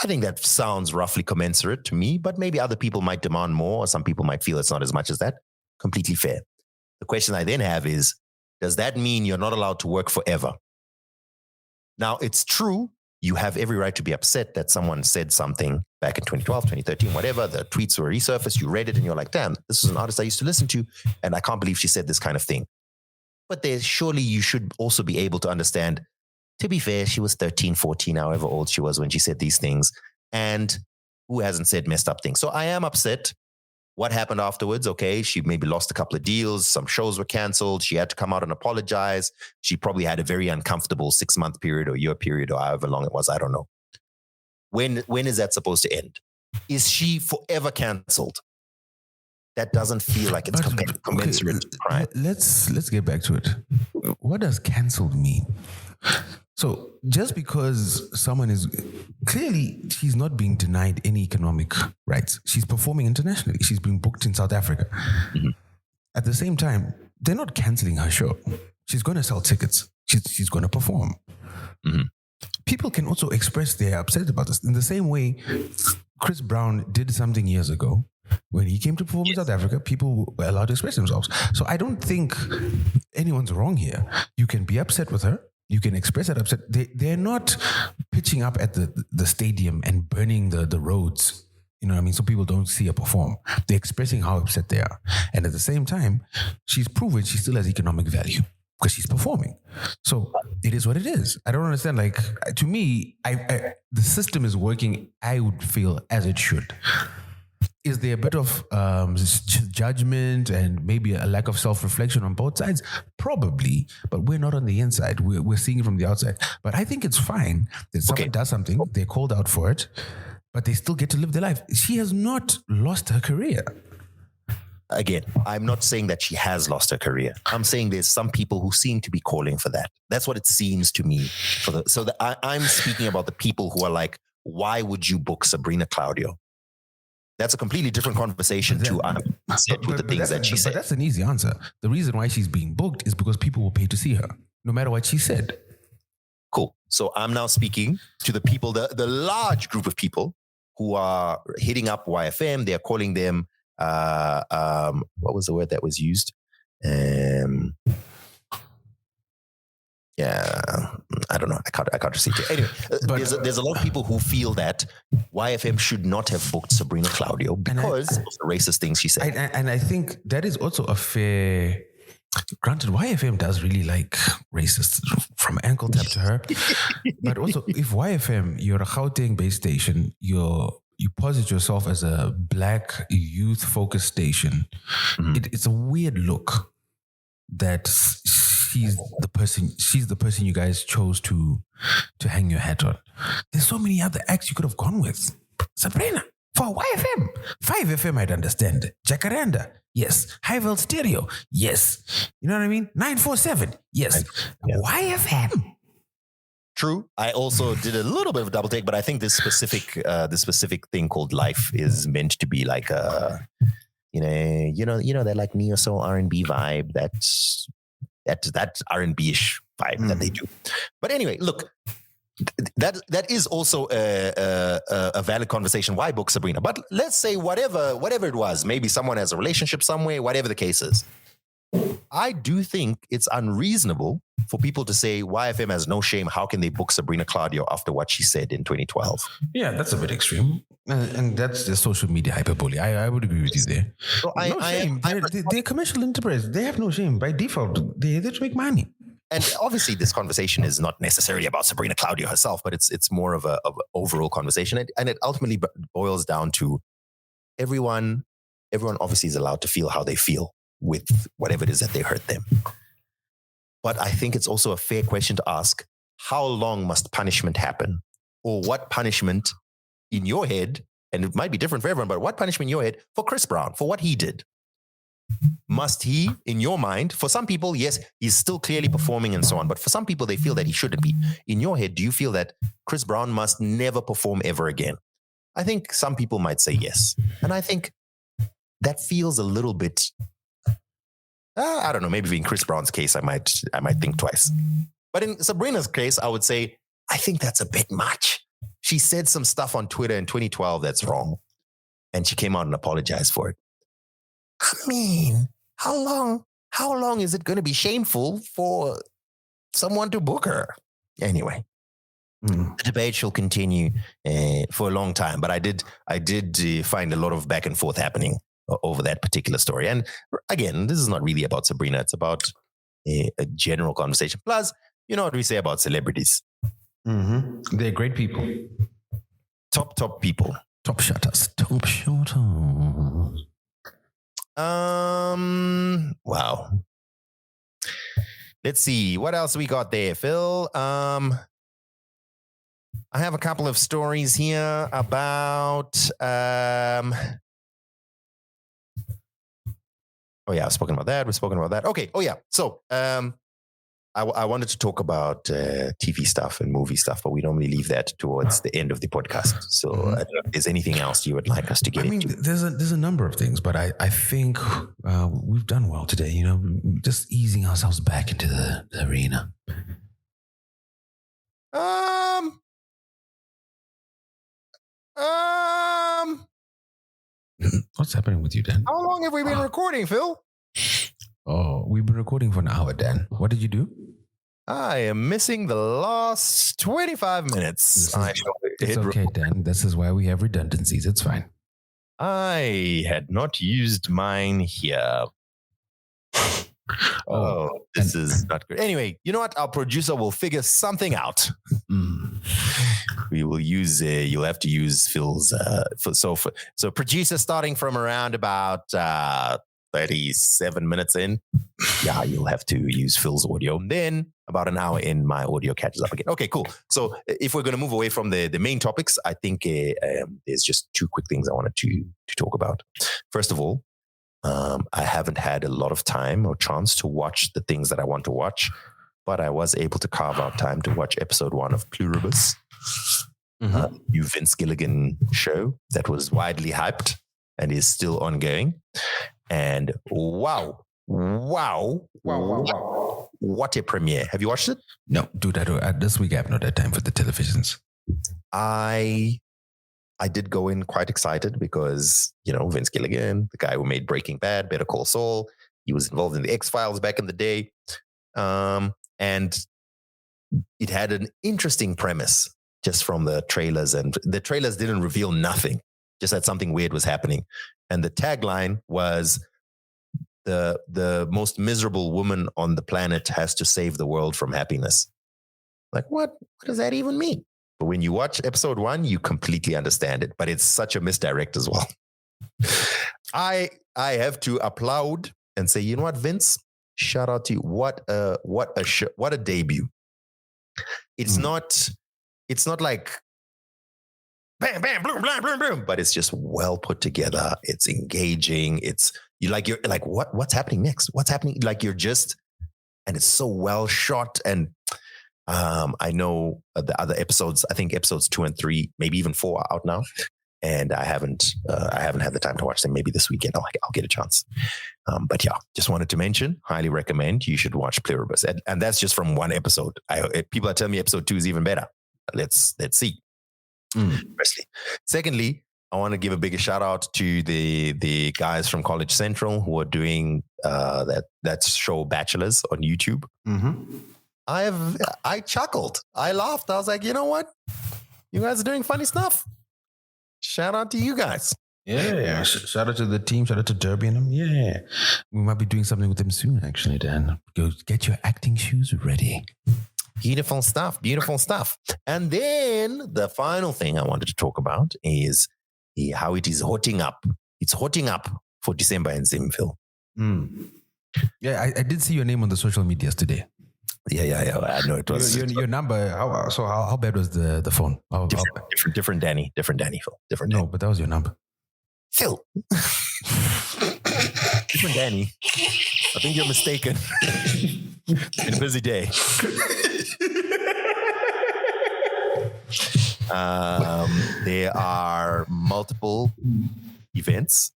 I think that sounds roughly commensurate to me, but maybe other people might demand more, or some people might feel it's not as much as that. Completely fair. The question I then have is, does that mean you're not allowed to work forever? Now, it's true. You have every right to be upset that someone said something back in 2012, 2013, whatever. The tweets were resurfaced. You read it and you're like, damn, this is an artist I used to listen to. And I can't believe she said this kind of thing. But surely you should also be able to understand, to be fair, she was 13, 14, however old she was when she said these things. And who hasn't said messed up things? So I am upset. What happened afterwards? Okay, she maybe lost a couple of deals. Some shows were canceled. She had to come out and apologize. She probably had a very uncomfortable 6-month period or year period or however long it was. I don't know. When is that supposed to end? Is she forever canceled? That doesn't feel like it's commensurate to crime. Let's get back to it. What does cancelled mean? So just because someone is clearly, she's not being denied any economic rights. She's performing internationally. She's being booked in South Africa. Mm-hmm. At the same time, they're not canceling her show. She's going to sell tickets. She's going to perform. Mm-hmm. People can also express their upset about this in the same way Chris Brown did something years ago. When he came to perform in South Africa, people were allowed to express themselves. So I don't think anyone's wrong here. You can be upset with her. You can express that upset. They're not pitching up at the stadium and burning the roads, you know what I mean? So people don't see her perform. They're expressing how upset they are. And at the same time, she's proven she still has economic value because she's performing. So it is what it is. I don't understand. Like, to me, the system is working, I would feel, as it should. Is there a bit of judgment and maybe a lack of self-reflection on both sides? Probably, but we're not on the inside. We're seeing it from the outside. But I think it's fine that someone does something, they're called out for it, but they still get to live their life. She has not lost her career. Again, I'm not saying that she has lost her career. I'm saying there's some people who seem to be calling for that. That's what it seems to me. I'm speaking about the people who are like, why would you book Sabrina Claudio? That's a completely different conversation with the things that she said. But that's an easy answer. The reason why she's being booked is because people will pay to see her, no matter what she said. Cool. So I'm now speaking to the people, the large group of people who are hitting up YFM. They're calling them, what was the word that was used? Yeah, I don't know. I can't receive it. Anyway, there's a lot of people who feel that YFM should not have booked Sabrina Claudio because of the racist things she said. And I think that is also a fair. Granted, YFM does really like racists from ankle tap to her. But also, if YFM, you're a Gauteng-based station, you posit yourself as a black youth-focused station, it's a weird look that she's the person you guys chose to hang your hat on. There's so many other acts you could have gone with. Sabrina, for YFM. 5FM, I'd understand. Jacaranda, yes. Highveld Stereo, yes. You know what I mean? 947, yes. Yeah. YFM. True. I also did a little bit of a double take, but I think this specific thing called Life is meant to be like a, you know that like neo soul R&B vibe. That R&B-ish vibe that they do. But anyway, look, that is also a valid conversation. Why book Sabrina? But let's say whatever it was, maybe someone has a relationship somewhere, whatever the case is. I do think it's unreasonable for people to say YFM has no shame. How can they book Sabrina Claudio after what she said in 2012? Yeah, that's a bit extreme. And that's the social media hyperbole. I would agree with you there. So No shame. They're commercial enterprise. They have no shame. By default, they're there to make money. And obviously, this conversation is not necessarily about Sabrina Claudio herself, but it's more of an overall conversation. And it ultimately boils down to everyone obviously is allowed to feel how they feel with whatever it is that they hurt them. But I think it's also a fair question to ask, how long must punishment happen? Or what punishment in your head, and it might be different for everyone, but what punishment in your head for Chris Brown, for what he did? Must he, in your mind, for some people, yes, he's still clearly performing and so on, but for some people, they feel that he shouldn't be. In your head, do you feel that Chris Brown must never perform ever again? I think some people might say yes. And I think that feels a little bit, I don't know, maybe in Chris Brown's case, I might think twice. But in Sabrina's case, I would say, I think that's a bit much. She said some stuff on Twitter in 2012 that's wrong. And she came out and apologized for it. I mean, how long is it going to be shameful for someone to book her? Anyway, the debate shall continue for a long time. But I did find a lot of back and forth happening over that particular story. And again, this is not really about Sabrina. It's about a general conversation. Plus, you know what we say about celebrities. Mm-hmm. They're great people. Top people. Top shutters. Wow. Let's see. What else we got there, Phil? I have a couple of stories here about oh yeah, I've spoken about that. We've spoken about that. Okay. Oh yeah. So I wanted to talk about TV stuff and movie stuff, but we normally leave that towards the end of the podcast. So I don't know if there's anything else you would like us to get into? There's a number of things, but I think we've done well today, you know, just easing ourselves back into the arena. What's happening with you, Dan? How long have we been recording, Phil? Oh, we've been recording for an hour, Dan. What did you do? I am missing the last 25 minutes. It's okay, Dan. This is why we have redundancies. It's fine. I had not used mine here. Oh, this is not good. Anyway, you know what? Our producer will figure something out. We will use, you'll have to use Phil's, so producer starting from around about 37 minutes in. Yeah, you'll have to use Phil's audio. Then about an hour in, my audio catches up again. Okay, cool. So if we're going to move away from the main topics, I think there's just two quick things I wanted to talk about. First of all, I haven't had a lot of time or chance to watch the things that I want to watch, but I was able to carve out time to watch episode 1 of Pluribus, new Vince Gilligan show that was widely hyped and is still ongoing. And wow. What a premiere. Have you watched it? No, dude, this week I have not had time for the televisions. I did go in quite excited because, you know, Vince Gilligan, the guy who made Breaking Bad, Better Call Saul, he was involved in the X-Files back in the day. And it had an interesting premise just from the trailers, and the trailers didn't reveal nothing, just that something weird was happening. And the tagline was, the most miserable woman on the planet has to save the world from happiness. Like, what does that even mean? But when you watch episode 1, you completely understand it, but it's such a misdirect as well. I have to applaud and say, you know what, Vince, shout out to you. What a debut. It's not like bam, bam, boom, blam, boom, boom, but it's just well put together. It's engaging. You're like, what's happening next? What's happening? Like and it's so well shot. And I know the other episodes, I think episodes 2 and 3, maybe even 4 are out now. And I haven't had the time to watch them. Maybe this weekend I'll get a chance. But yeah, just wanted to mention, highly recommend you should watch Pluribus. And that's just from one episode. People are telling me episode 2 is even better. Let's see. Firstly. Secondly, I want to give a bigger shout out to the guys from College Central who are doing that show Bachelors on YouTube. Mm-hmm. I chuckled. I laughed. I was like, you know what? You guys are doing funny stuff. Shout out to you guys. Yeah. Shout out to the team. Shout out to Derby and them. Yeah. We might be doing something with them soon, actually, Dan. Go get your acting shoes ready. Beautiful stuff. Beautiful stuff. And then the final thing I wanted to talk about is how it is hotting up. It's hotting up for December in Zimville. Yeah, I did see your name on the social medias today. Yeah. I know it was your number. How bad was the phone? Different Danny, Phil. Different No, Danny. but that was your number. Phil. Different Danny. I think you're mistaken. It's been a busy day. There are multiple events.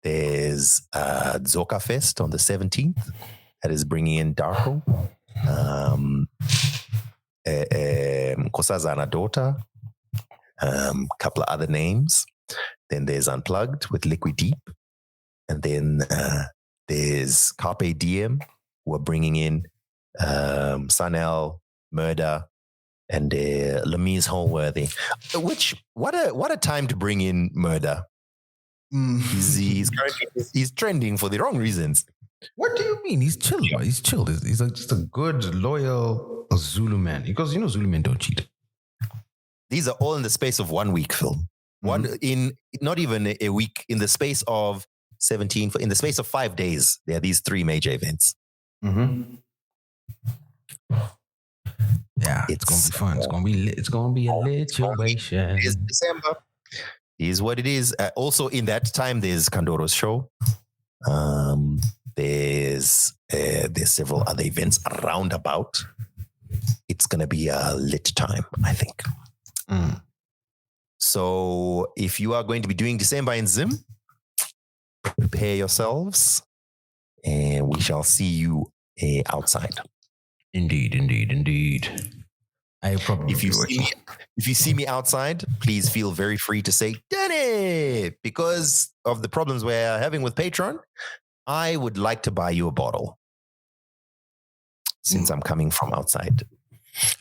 There's Zoka Fest on the 17th that is bringing in Darko. Kosazana Daughter. Couple of other names. Then there's Unplugged with Liquid Deep. And then there's Carpe Diem, who are bringing in Sanel, Murder, and Lamise Holworthy. What a time to bring in Murder. He's trending for the wrong reasons. What do you mean? He's chill. Yeah. He's chill. He's just a good, loyal Zulu man. Because Zulu men don't cheat. These are all in the space of 1 week, Phil. Not even a week, in the space of 17, in the space of 5 days, there are these 3 major events. Mm-hmm. Yeah, it's gonna be fun. It's gonna be a situation. It's December. Is what it is. Also, in that time, there's Kandoro's show. There's several other events around about. It's gonna be a lit time, I think. So, if you are going to be doing December in Zim, prepare yourselves, and we shall see you outside. Indeed. I probably if you see me outside, please feel very free to say, Danny, because of the problems we're having with Patreon, I would like to buy you a bottle since I'm coming from outside.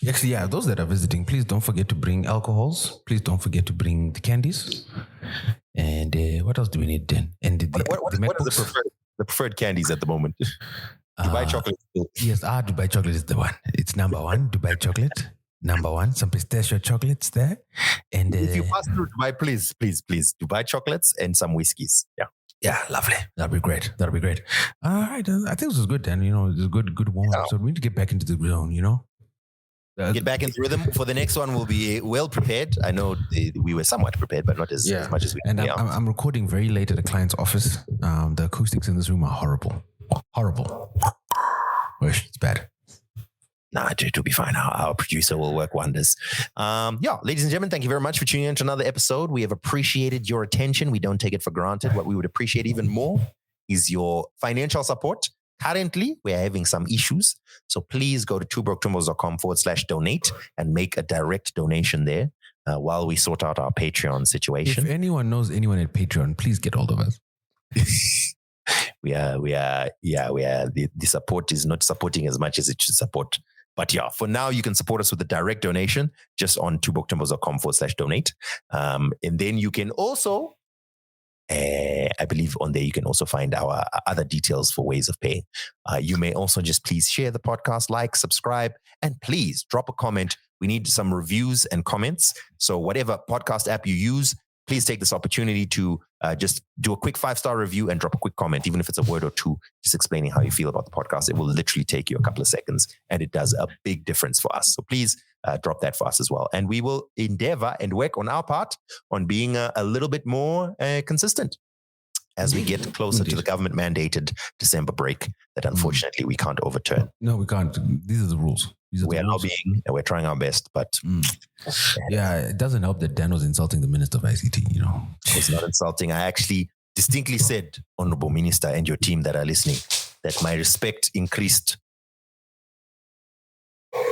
Actually, yeah, those that are visiting, please don't forget to bring alcohols. Please don't forget to bring the candies. And what else do we need then? And what are the preferred candies at the moment? Dubai chocolate. Yes, Dubai chocolate is the one. It's number one, Dubai chocolate. Number one, some pistachio chocolates there. And if you pass through Dubai, please, Dubai chocolates and some whiskeys. Yeah, lovely. That'll be great. All right, I think this was good, Dan. It was a good warm up. So we need to get back into the zone, Get back into rhythm. For the next one, we'll be well prepared. I know we were somewhat prepared, but not as much as we. And I'm recording very late at a client's office. The acoustics in this room are horrible. It's bad. Nah, it'll be fine. Our producer will work wonders. Ladies and gentlemen, thank you very much for tuning in to another episode. We have appreciated your attention. We don't take it for granted. What we would appreciate even more is your financial support. Currently, we are having some issues. So please go to twobroketwimbos.com/donate and make a direct donation there while we sort out our Patreon situation. If anyone knows anyone at Patreon, please get hold of us. We are. The support is not supporting as much as it should support. But yeah, for now, you can support us with a direct donation just on twobroketwimbos.com/donate. And then you can also, I believe on there, you can also find our other details for ways of paying. You may also just please share the podcast, like, subscribe, and please drop a comment. We need some reviews and comments. So whatever podcast app you use, please take this opportunity to just do a quick 5-star review and drop a quick comment, even if it's a word or two, just explaining how you feel about the podcast. It will literally take you a couple of seconds, and it does a big difference for us. So please drop that for us as well. And we will endeavor and work on our part on being a little bit more consistent as we get closer to the government-mandated December break that unfortunately we can't overturn. No, we can't. These are the rules. We are lobbying and we're trying our best, but yeah, it doesn't help that Dan was insulting the Minister of ICT, It's not insulting. I actually distinctly said, Honorable Minister and your team that are listening, that my respect increased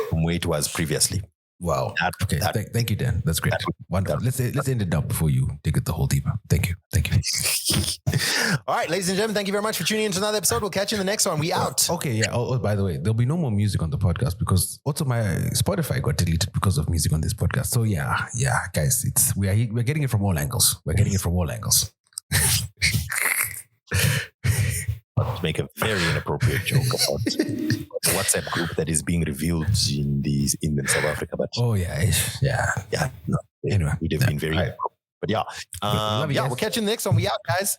from where it was previously. Wow. Okay. Thank you, Dan. That's great. Wonderful. Let's end it up before you dig it the whole deeper. Thank you. All right, ladies and gentlemen, thank you very much for tuning in to another episode. We'll catch you in the next one. We out. Okay. Yeah. Oh, by the way, there'll be no more music on the podcast because also my Spotify got deleted because of music on this podcast. So yeah, guys, we're getting it from all angles. Make a very inappropriate joke about the WhatsApp group that is being revealed in South Africa. But no, anyway, we'd have been very inappropriate. But we'll catch you in the next one. We out, guys.